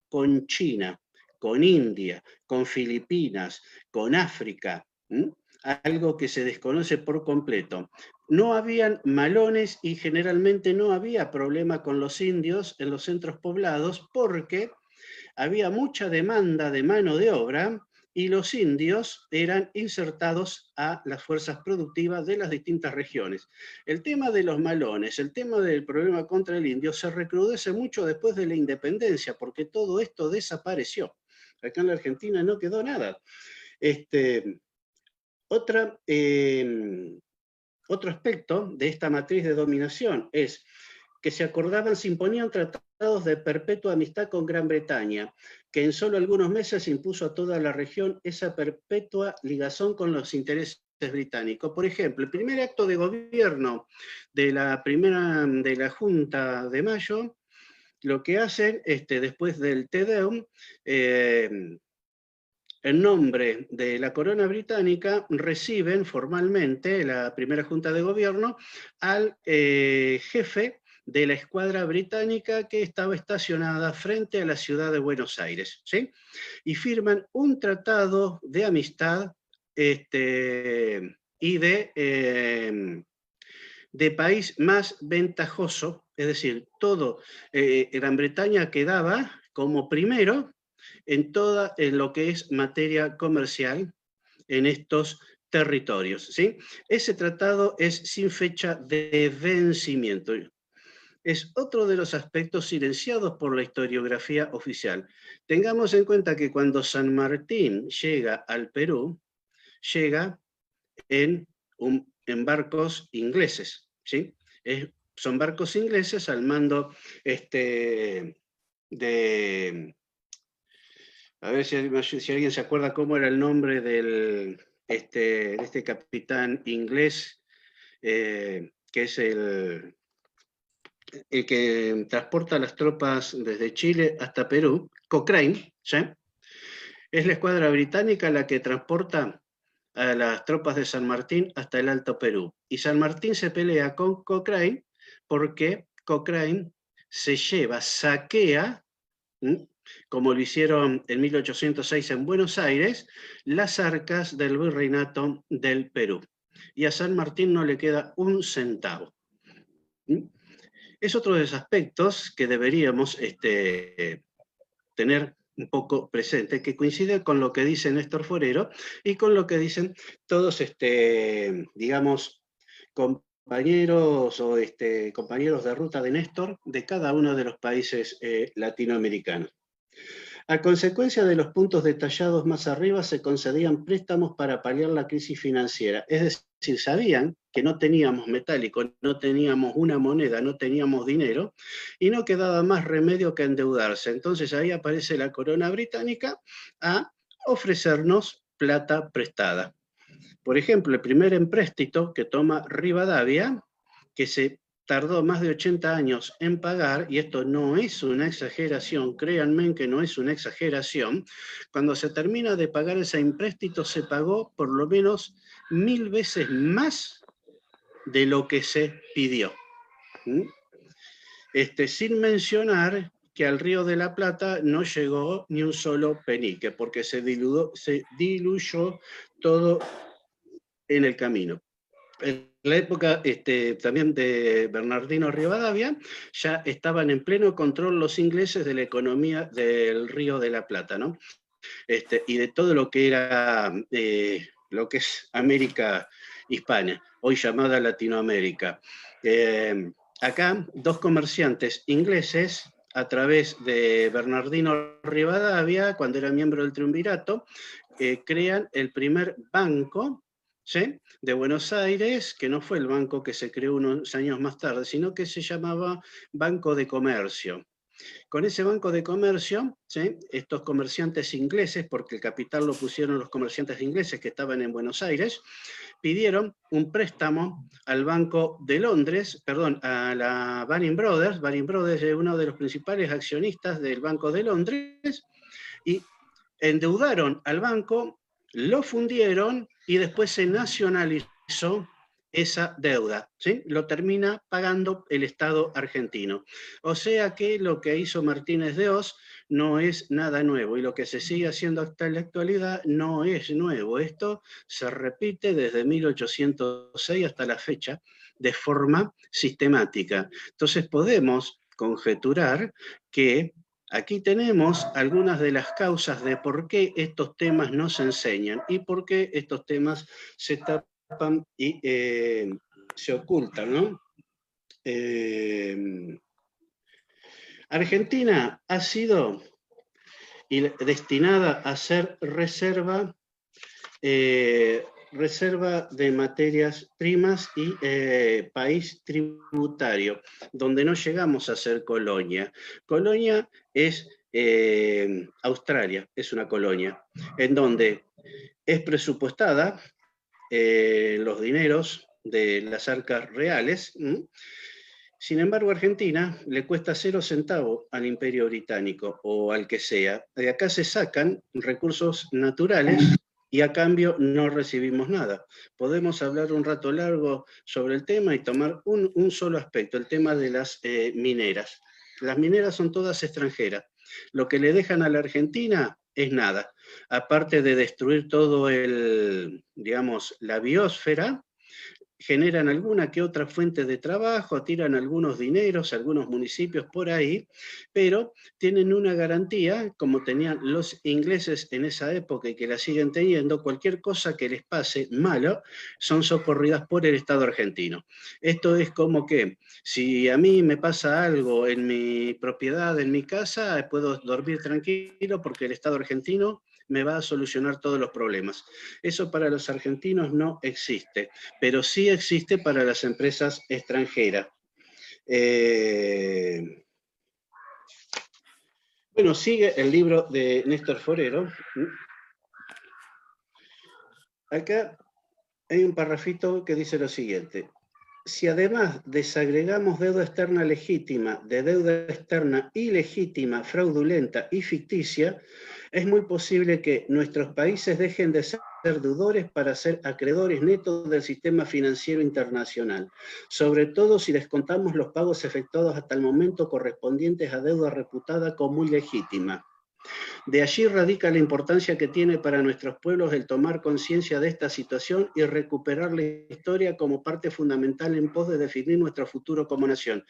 S2: con China, con India, con Filipinas, con África, algo que se desconoce por completo. No habían malones y generalmente no había problema con los indios en los centros poblados porque había mucha demanda de mano de obra y los indios eran insertados a las fuerzas productivas de las distintas regiones. El tema de los malones, el tema del problema contra el indio se recrudece mucho después de la independencia porque todo esto desapareció. Acá en la Argentina no quedó nada. Otro aspecto de esta matriz de dominación es que se acordaban, se imponían tratados de perpetua amistad con Gran Bretaña, que en solo algunos meses impuso a toda la región esa perpetua ligazón con los intereses británicos. Por ejemplo, el primer acto de gobierno de la Junta de Mayo, lo que hacen después del Te Deum, en nombre de la corona británica, reciben formalmente la primera Junta de Gobierno al jefe de la escuadra británica que estaba estacionada frente a la ciudad de Buenos Aires, ¿sí? Y firman un tratado de amistad y de país más ventajoso, es decir, todo Gran Bretaña quedaba como primero en lo que es materia comercial en estos territorios, ¿sí? Ese tratado es sin fecha de vencimiento. Es otro de los aspectos silenciados por la historiografía oficial. Tengamos en cuenta que cuando San Martín llega al Perú, llega en barcos ingleses, ¿sí? Son barcos ingleses al mando de... A ver si alguien se acuerda cómo era el nombre de este capitán inglés, que es el que transporta las tropas desde Chile hasta Perú, Cochrane, ¿sí? Es la escuadra británica la que transporta a las tropas de San Martín hasta el Alto Perú. Y San Martín se pelea con Cochrane porque Cochrane se lleva, saquea, como lo hicieron en 1806 en Buenos Aires, las arcas del virreinato del Perú. Y a San Martín no le queda un centavo. Es otro de los aspectos que deberíamos tener un poco presente, que coincide con lo que dice Néstor Forero y con lo que dicen todos, digamos, compañeros o compañeros de ruta de Néstor de cada uno de los países latinoamericanos. A consecuencia de los puntos detallados más arriba, se concedían préstamos para paliar la crisis financiera. Es decir, sabían que no teníamos metálico, no teníamos una moneda, no teníamos dinero, y no quedaba más remedio que endeudarse. Entonces ahí aparece la corona británica a ofrecernos plata prestada. Por ejemplo, el primer empréstito que toma Rivadavia, que se tardó más de 80 años en pagar, y esto no es una exageración, créanme que no es una exageración, cuando se termina de pagar ese empréstito se pagó por lo menos 1000 veces más de lo que se pidió. Sin mencionar que al Río de la Plata no llegó ni un solo penique, porque se diluyó todo en el camino. En la época también de Bernardino Rivadavia, ya estaban en pleno control los ingleses de la economía del Río de la Plata, ¿no? Y de todo lo que era, lo que es América Hispana, hoy llamada Latinoamérica. Acá, dos comerciantes ingleses, a través de Bernardino Rivadavia, cuando era miembro del Triunvirato, crean el primer banco, ¿sí?, de Buenos Aires, que no fue el banco que se creó unos años más tarde, sino que se llamaba Banco de Comercio. Con ese Banco de Comercio, ¿sí?, estos comerciantes ingleses, porque el capital lo pusieron los comerciantes ingleses que estaban en Buenos Aires, pidieron un préstamo al Banco de Londres, perdón, a la Baring Brothers. Baring Brothers es uno de los principales accionistas del Banco de Londres, y endeudaron al banco, lo fundieron y después se nacionalizó esa deuda, ¿sí? Lo termina pagando el Estado argentino. O sea que lo que hizo Martínez de Oz no es nada nuevo, y lo que se sigue haciendo hasta la actualidad no es nuevo. Esto se repite desde 1806 hasta la fecha de forma sistemática. Entonces podemos conjeturar que aquí tenemos algunas de las causas de por qué estos temas no se enseñan y por qué estos temas se tapan y se ocultan, ¿no? Argentina ha sido destinada a ser reserva de materias primas y país tributario, donde no llegamos a ser colonia. Colonia es Australia, es una colonia, en donde es presupuestada los dineros de las arcas reales. Sin embargo, a Argentina le cuesta 0 centavos al Imperio Británico o al que sea. De acá se sacan recursos naturales y a cambio no recibimos nada. Podemos hablar un rato largo sobre el tema y tomar un solo aspecto, el tema de las mineras. Las mineras son todas extranjeras. Lo que le dejan a la Argentina es nada. Aparte de destruir todo digamos, la biosfera, generan alguna que otra fuente de trabajo, tiran algunos dineros, algunos municipios por ahí, pero tienen una garantía, como tenían los ingleses en esa época y que la siguen teniendo, cualquier cosa que les pase malo, son socorridas por el Estado argentino. Esto es como que, si a mí me pasa algo en mi propiedad, en mi casa, puedo dormir tranquilo porque el Estado argentino me va a solucionar todos los problemas. Eso para los argentinos no existe, pero sí existe para las empresas extranjeras. Bueno, sigue el libro de Néstor Forero. Acá hay un parrafito que dice lo siguiente. Si además desagregamos deuda externa legítima de deuda externa ilegítima, fraudulenta y ficticia, es muy posible que nuestros países dejen de ser deudores para ser acreedores netos del sistema financiero internacional, sobre todo si descontamos los pagos efectuados hasta el momento correspondientes a deuda reputada como ilegítima. De allí radica la importancia que tiene para nuestros pueblos el tomar conciencia de esta situación y recuperar la historia como parte fundamental en pos de definir nuestro futuro como nación.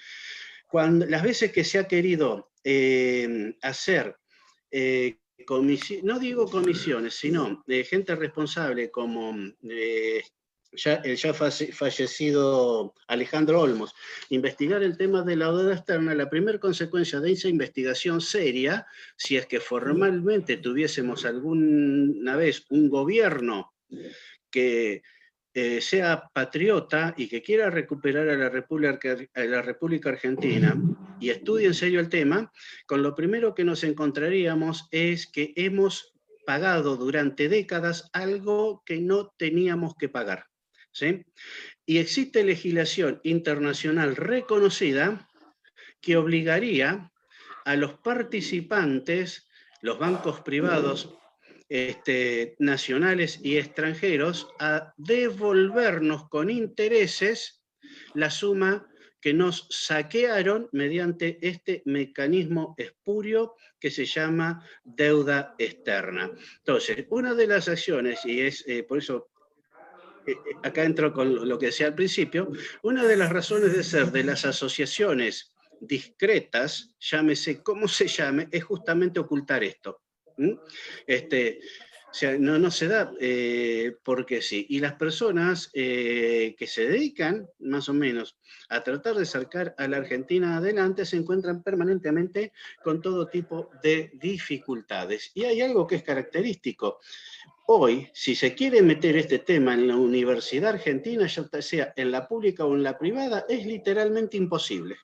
S2: Las veces que se ha querido hacer, no digo comisiones, sino gente responsable como el ya fallecido Alejandro Olmos, investigar el tema de la deuda externa, la primera consecuencia de esa investigación seria, si es que formalmente tuviésemos alguna vez un gobierno que sea patriota y que quiera recuperar a la República Argentina y estudie en serio el tema, con lo primero que nos encontraríamos es que hemos pagado durante décadas algo que no teníamos que pagar. ¿Sí? Y existe legislación internacional reconocida que obligaría a los participantes, los bancos privados, nacionales y extranjeros, a devolvernos con intereses la suma que nos saquearon mediante este mecanismo espurio que se llama deuda externa. Entonces, una de las acciones, y es por eso acá entro con lo que decía al principio, una de las razones de ser de las asociaciones discretas, llámese como se llame, es justamente ocultar esto. O sea, no se da porque sí. Y las personas que se dedican, más o menos, a tratar de sacar a la Argentina adelante, se encuentran permanentemente con todo tipo de dificultades. Y hay algo que es característico. Hoy, si se quiere meter este tema en la universidad argentina, ya sea en la pública o en la privada, es literalmente imposible.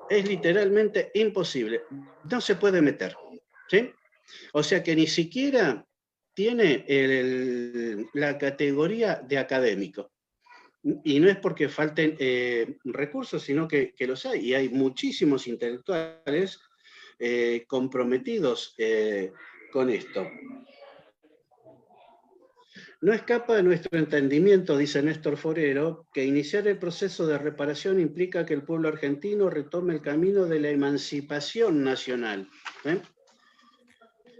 S2: Es literalmente imposible. No se puede meter. ¿Sí? O sea que ni siquiera tiene la categoría de académico. Y no es porque falten recursos, sino que los hay. Y hay muchísimos intelectuales comprometidos con esto. No escapa de nuestro entendimiento, dice Néstor Forero, que iniciar el proceso de reparación implica que el pueblo argentino retome el camino de la emancipación nacional.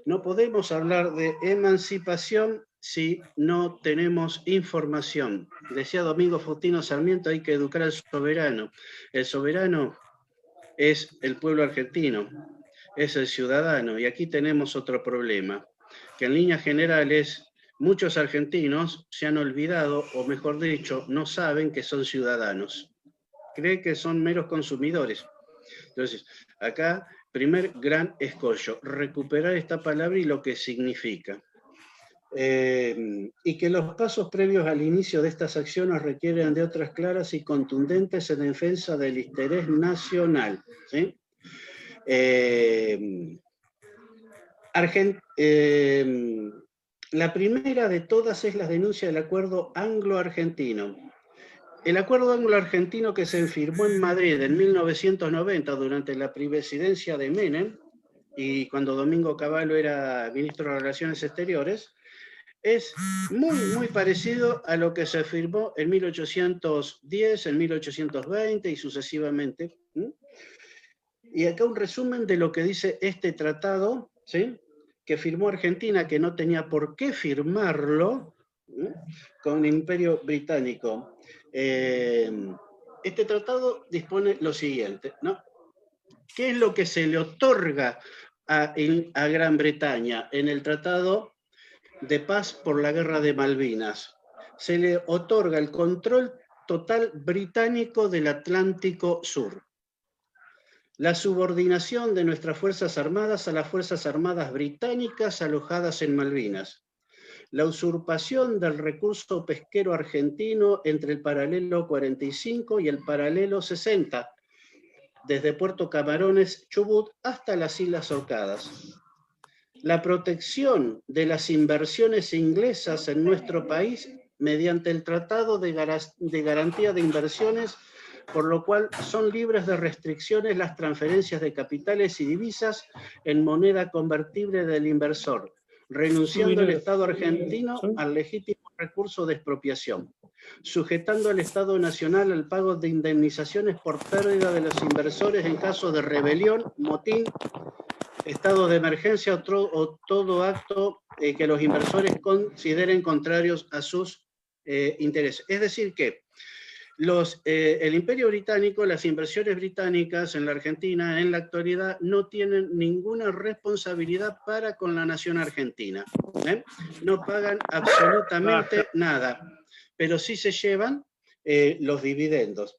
S2: No podemos hablar de emancipación si no tenemos información. Decía Domingo Faustino Sarmiento, hay que educar al soberano. El soberano es el pueblo argentino, es el ciudadano, y aquí tenemos otro problema, que en líneas generales muchos argentinos se han olvidado, o mejor dicho, no saben que son ciudadanos. Creen que son meros consumidores. Entonces, acá, primer gran escollo, recuperar esta palabra y lo que significa. Y que los pasos previos al inicio de estas acciones requieren de otras claras y contundentes en defensa del interés nacional. ¿Sí? La primera de todas es la denuncia del acuerdo anglo-argentino. El acuerdo anglo-argentino que se firmó en Madrid en 1990 durante la presidencia de Menem, y cuando Domingo Cavallo era ministro de Relaciones Exteriores, es muy parecido a lo que se firmó en 1810, en 1820 y sucesivamente. Y acá un resumen de lo que dice este tratado, ¿sí?, que firmó Argentina, que no tenía por qué firmarlo, ¿sí?, con el Imperio Británico. Este tratado dispone lo siguiente, ¿no? ¿Qué es lo que se le otorga a Gran Bretaña en el Tratado de Paz por la Guerra de Malvinas? Se le otorga el control total británico del Atlántico Sur. La subordinación de nuestras Fuerzas Armadas a las Fuerzas Armadas británicas alojadas en Malvinas. La usurpación del recurso pesquero argentino entre el paralelo 45 y el paralelo 60, desde Puerto Camarones, Chubut, hasta las Islas Orcadas. La protección de las inversiones inglesas en nuestro país mediante el Tratado de Garantía de Inversiones, por lo cual son libres de restricciones las transferencias de capitales y divisas en moneda convertible del inversor, renunciando el Estado argentino al legítimo recurso de expropiación, sujetando al Estado Nacional al pago de indemnizaciones por pérdida de los inversores en caso de rebelión, motín, estado de emergencia o todo acto que los inversores consideren contrarios a sus intereses. Es decir que el Imperio Británico, las inversiones británicas en la Argentina en la actualidad no tienen ninguna responsabilidad para con la nación argentina. No pagan absolutamente nada, pero sí se llevan los dividendos.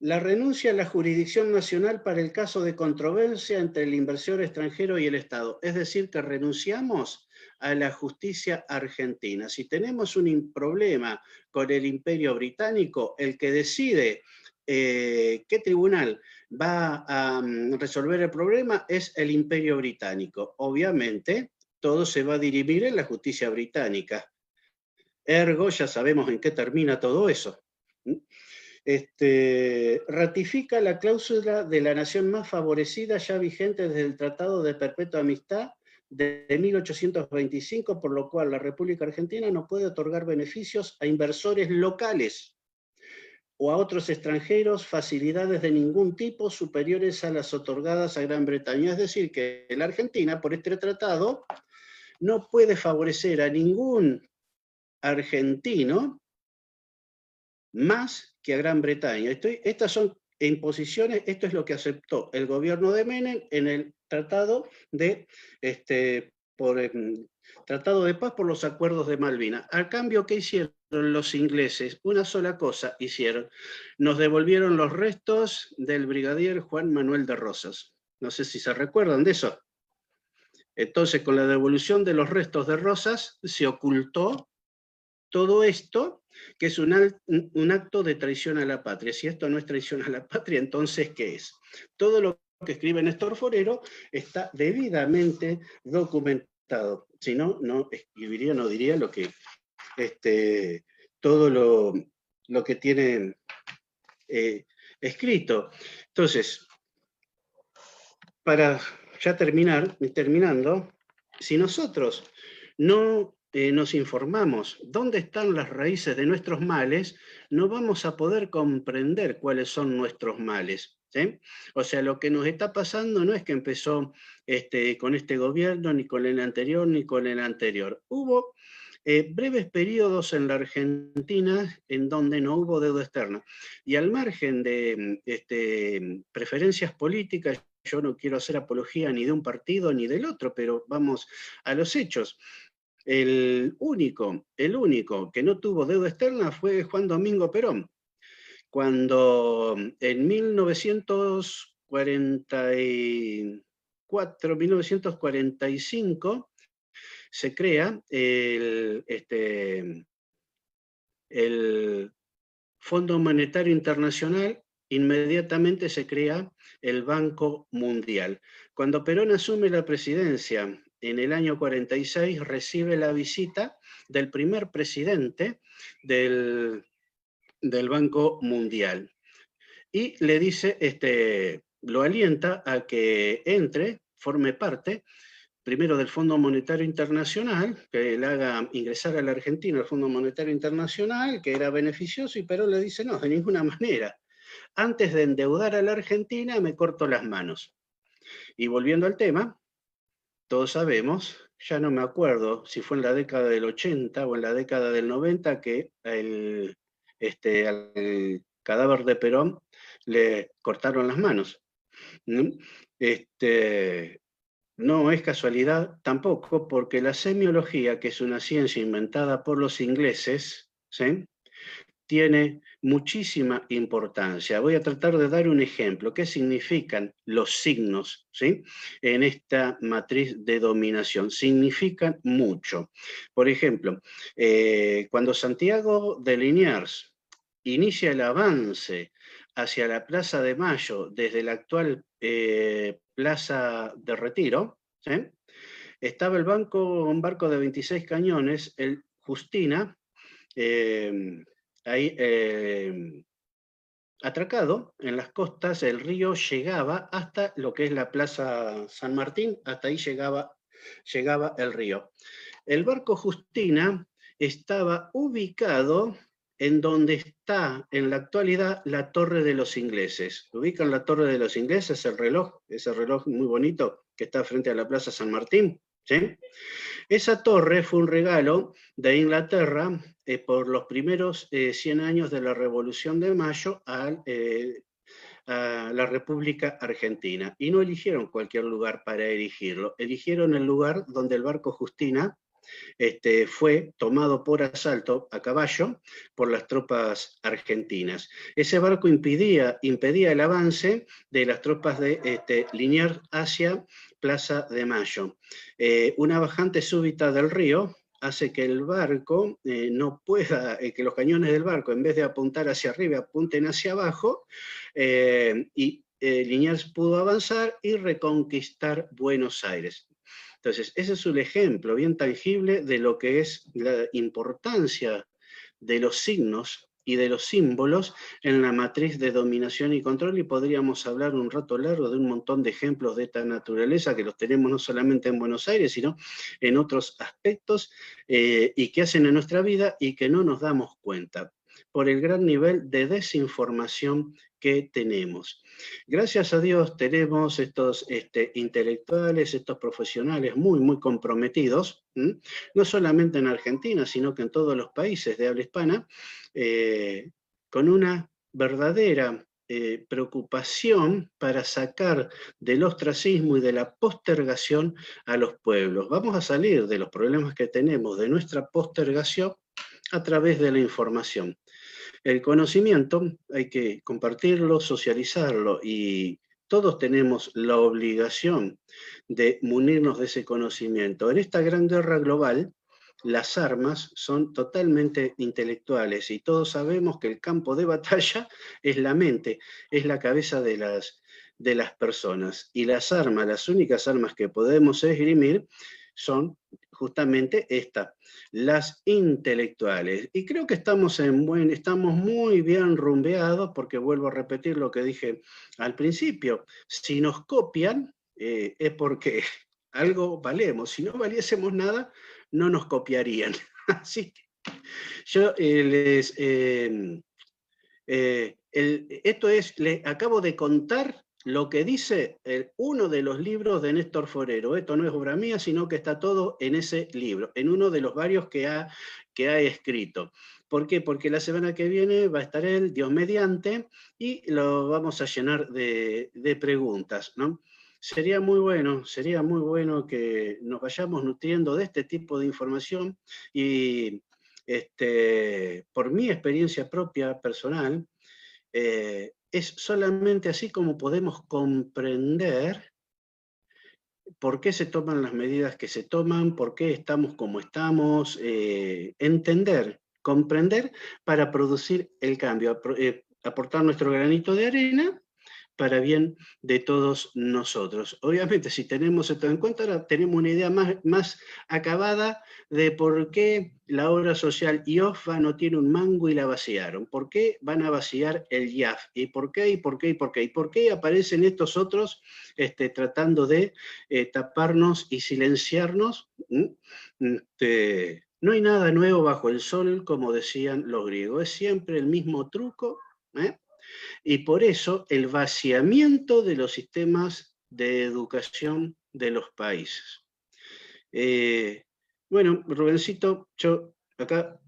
S2: La renuncia a la jurisdicción nacional para el caso de controversia entre el inversor extranjero y el Estado. Es decir, que renunciamos a la justicia argentina. Si tenemos un problema con el Imperio Británico, el que decide qué tribunal va a resolver el problema es el Imperio Británico. Obviamente, todo se va a dirimir en la justicia británica. Ergo, ya sabemos en qué termina todo eso. Ratifica la cláusula de la nación más favorecida ya vigente desde el Tratado de Perpetua Amistad de 1825, por lo cual la República Argentina no puede otorgar beneficios a inversores locales o a otros extranjeros facilidades de ningún tipo superiores a las otorgadas a Gran Bretaña. Es decir, que la Argentina, por este tratado, no puede favorecer a ningún argentino más que a Gran Bretaña. Estas son imposiciones, esto es lo que aceptó el gobierno de Menem en el Tratado de, Tratado de Paz por los acuerdos de Malvinas. Al cambio, ¿qué hicieron los ingleses? Una sola cosa hicieron. Nos devolvieron los restos del brigadier Juan Manuel de Rosas. No sé si se recuerdan de eso. Entonces, con la devolución de los restos de Rosas, se ocultó todo esto, que es un acto de traición a la patria. Si esto no es traición a la patria, entonces, ¿qué es? Todo lo que escribe Néstor Forero está debidamente documentado. Si no, no escribiría, no diría lo que, todo lo que tiene escrito. Entonces, para ya terminando, si nosotros no nos informamos dónde están las raíces de nuestros males, no vamos a poder comprender cuáles son nuestros males. ¿Sí? O sea, lo que nos está pasando no es que empezó con este gobierno, ni con el anterior, ni con el anterior. Hubo breves periodos en la Argentina en donde no hubo deuda externa. Y al margen de preferencias políticas, yo no quiero hacer apología ni de un partido ni del otro, pero vamos a los hechos. El único que no tuvo deuda externa fue Juan Domingo Perón, cuando en 1945 se crea el Fondo Monetario Internacional, inmediatamente se crea el Banco Mundial. Cuando Perón asume la presidencia en el año 46, recibe la visita del primer presidente del Banco Mundial. Y le dice, lo alienta a que entre, forme parte, primero del Fondo Monetario Internacional, que le haga ingresar a la Argentina al Fondo Monetario Internacional, que era beneficioso, y Perón le dice, no, de ninguna manera. Antes de endeudar a la Argentina, me corto las manos. Y volviendo al tema, todos sabemos, ya no me acuerdo si fue en la década del 80 o en la década del 90, que al cadáver de Perón le cortaron las manos. No es casualidad tampoco, porque la semiología, que es una ciencia inventada por los ingleses, ¿sí?, tiene muchísima importancia. Voy a tratar de dar un ejemplo. ¿Qué significan los signos, ¿sí?, en esta matriz de dominación? Significan mucho. Por ejemplo, cuando Santiago de Liniers inicia el avance hacia la Plaza de Mayo desde la actual Plaza de Retiro, ¿sí?, estaba un barco de 26 cañones, el Justina, ahí atracado en las costas. El río llegaba hasta lo que es la Plaza San Martín, hasta ahí llegaba el río. El barco Justina estaba ubicado en donde está en la actualidad la Torre de los Ingleses. ¿Ubican la Torre de los Ingleses, ese reloj muy bonito que está frente a la Plaza San Martín? ¿Sí? Esa torre fue un regalo de Inglaterra por los primeros 100 años de la Revolución de Mayo a la República Argentina. Y no eligieron cualquier lugar para erigirlo, eligieron el lugar donde el barco Justina fue tomado por asalto a caballo por las tropas argentinas. Ese barco impedía el avance de las tropas de Liniers hacia Plaza de Mayo. Una bajante súbita del río hace que el barco no pueda, que los cañones del barco, en vez de apuntar hacia arriba, apunten hacia abajo, y Liniers pudo avanzar y reconquistar Buenos Aires. Entonces, ese es un ejemplo bien tangible de lo que es la importancia de los signos y de los símbolos en la matriz de dominación y control, y podríamos hablar un rato largo de un montón de ejemplos de esta naturaleza que los tenemos no solamente en Buenos Aires, sino en otros aspectos y que hacen en nuestra vida y que no nos damos cuenta por el gran nivel de desinformación que tenemos. Gracias a Dios tenemos estos intelectuales, estos profesionales muy, muy comprometidos, no solamente en Argentina, sino que en todos los países de habla hispana, con una verdadera preocupación para sacar del ostracismo y de la postergación a los pueblos. Vamos a salir de los problemas que tenemos de nuestra postergación a través de la información. El conocimiento hay que compartirlo, socializarlo, y todos tenemos la obligación de munirnos de ese conocimiento. En esta gran guerra global, las armas son totalmente intelectuales y todos sabemos que el campo de batalla es la mente, es la cabeza de las personas. Y las armas, las únicas armas que podemos esgrimir son justamente las intelectuales. Y creo que estamos muy bien rumbeados, porque vuelvo a repetir lo que dije al principio. Si nos copian, es porque algo valemos. Si no valiésemos nada, no nos copiarían. Así que yo les acabo de contar lo que dice uno de los libros de Néstor Forero. Esto no es obra mía, sino que está todo en ese libro, en uno de los varios que ha escrito. ¿Por qué? Porque la semana que viene va a estar él, Dios mediante, y lo vamos a llenar de preguntas, ¿no? Sería muy bueno que nos vayamos nutriendo de este tipo de información, y por mi experiencia propia, personal, es solamente así como podemos comprender por qué se toman las medidas que se toman, por qué estamos como estamos, comprender para producir el cambio, aportar nuestro granito de arena para bien de todos nosotros. Obviamente, si tenemos esto en cuenta, ahora tenemos una idea más acabada de por qué la obra social IOFA no tiene un mango y la vaciaron. ¿Por qué van a vaciar el IAF? ¿Y por qué? ¿Y por qué? ¿Y por qué? ¿Y por qué aparecen estos otros tratando de taparnos y silenciarnos? No hay nada nuevo bajo el sol, como decían los griegos. Es siempre el mismo truco, ¿eh? Y por eso el vaciamiento de los sistemas de educación de los países. Bueno, Rubencito, yo acá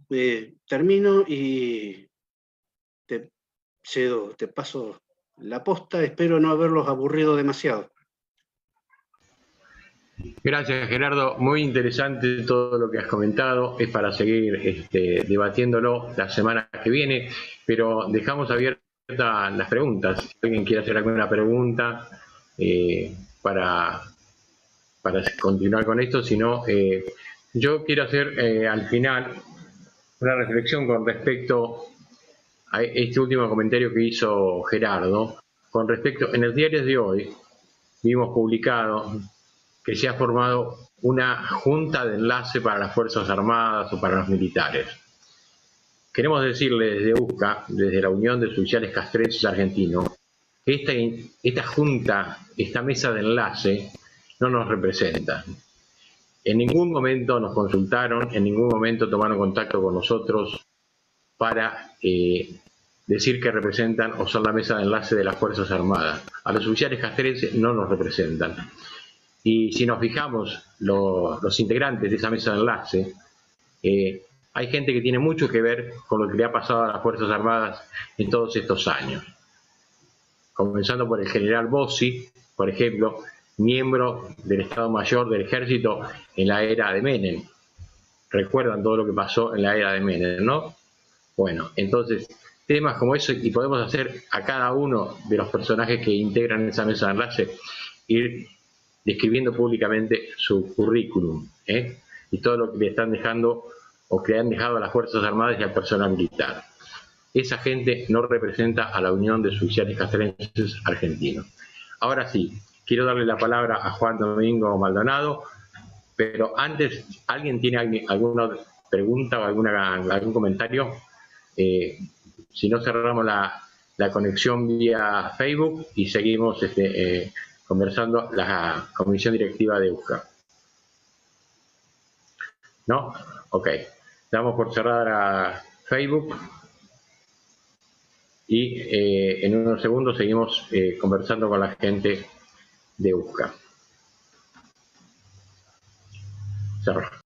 S2: termino y te paso la posta. Espero no haberlos aburrido demasiado.
S1: Gracias, Gerardo. Muy interesante todo lo que has comentado. Es para seguir debatiéndolo la semana que viene, pero dejamos abiertas las preguntas. Si alguien quiere hacer alguna pregunta para continuar con esto, si no, yo quiero hacer al final una reflexión con respecto a este último comentario que hizo Gerardo. Con respecto, en los diarios de hoy vimos publicado que se ha formado una junta de enlace para las Fuerzas Armadas o para los militares. Queremos decirle desde UCA, desde la Unión de Oficiales Castrenses Argentinos, que esta junta, esta mesa de enlace, no nos representa. En ningún momento nos consultaron, en ningún momento tomaron contacto con nosotros para decir que representan o son la mesa de enlace de las Fuerzas Armadas. A los oficiales castrenses no nos representan. Y si nos fijamos, los integrantes de esa mesa de enlace, hay gente que tiene mucho que ver con lo que le ha pasado a las Fuerzas Armadas en todos estos años. Comenzando por el general Bossi, por ejemplo, miembro del Estado Mayor del Ejército en la era de Menem. Recuerdan todo lo que pasó en la era de Menem, ¿no? Bueno, entonces, temas como eso, y podemos hacer a cada uno de los personajes que integran esa mesa de enlace, ir describiendo públicamente su currículum, y todo lo que le están dejando o que le han dejado a las Fuerzas Armadas y al personal militar. Esa gente no representa a la Unión de Oficiales Castrenses Argentinos. Ahora sí, quiero darle la palabra a Juan Domingo Maldonado, pero antes, ¿alguien tiene alguna pregunta o algún comentario? Si no, cerramos la conexión vía Facebook y seguimos conversando la comisión directiva de UCA. ¿No? Ok. Damos por cerrada Facebook y en unos segundos seguimos conversando con la gente de UCA. Cerramos.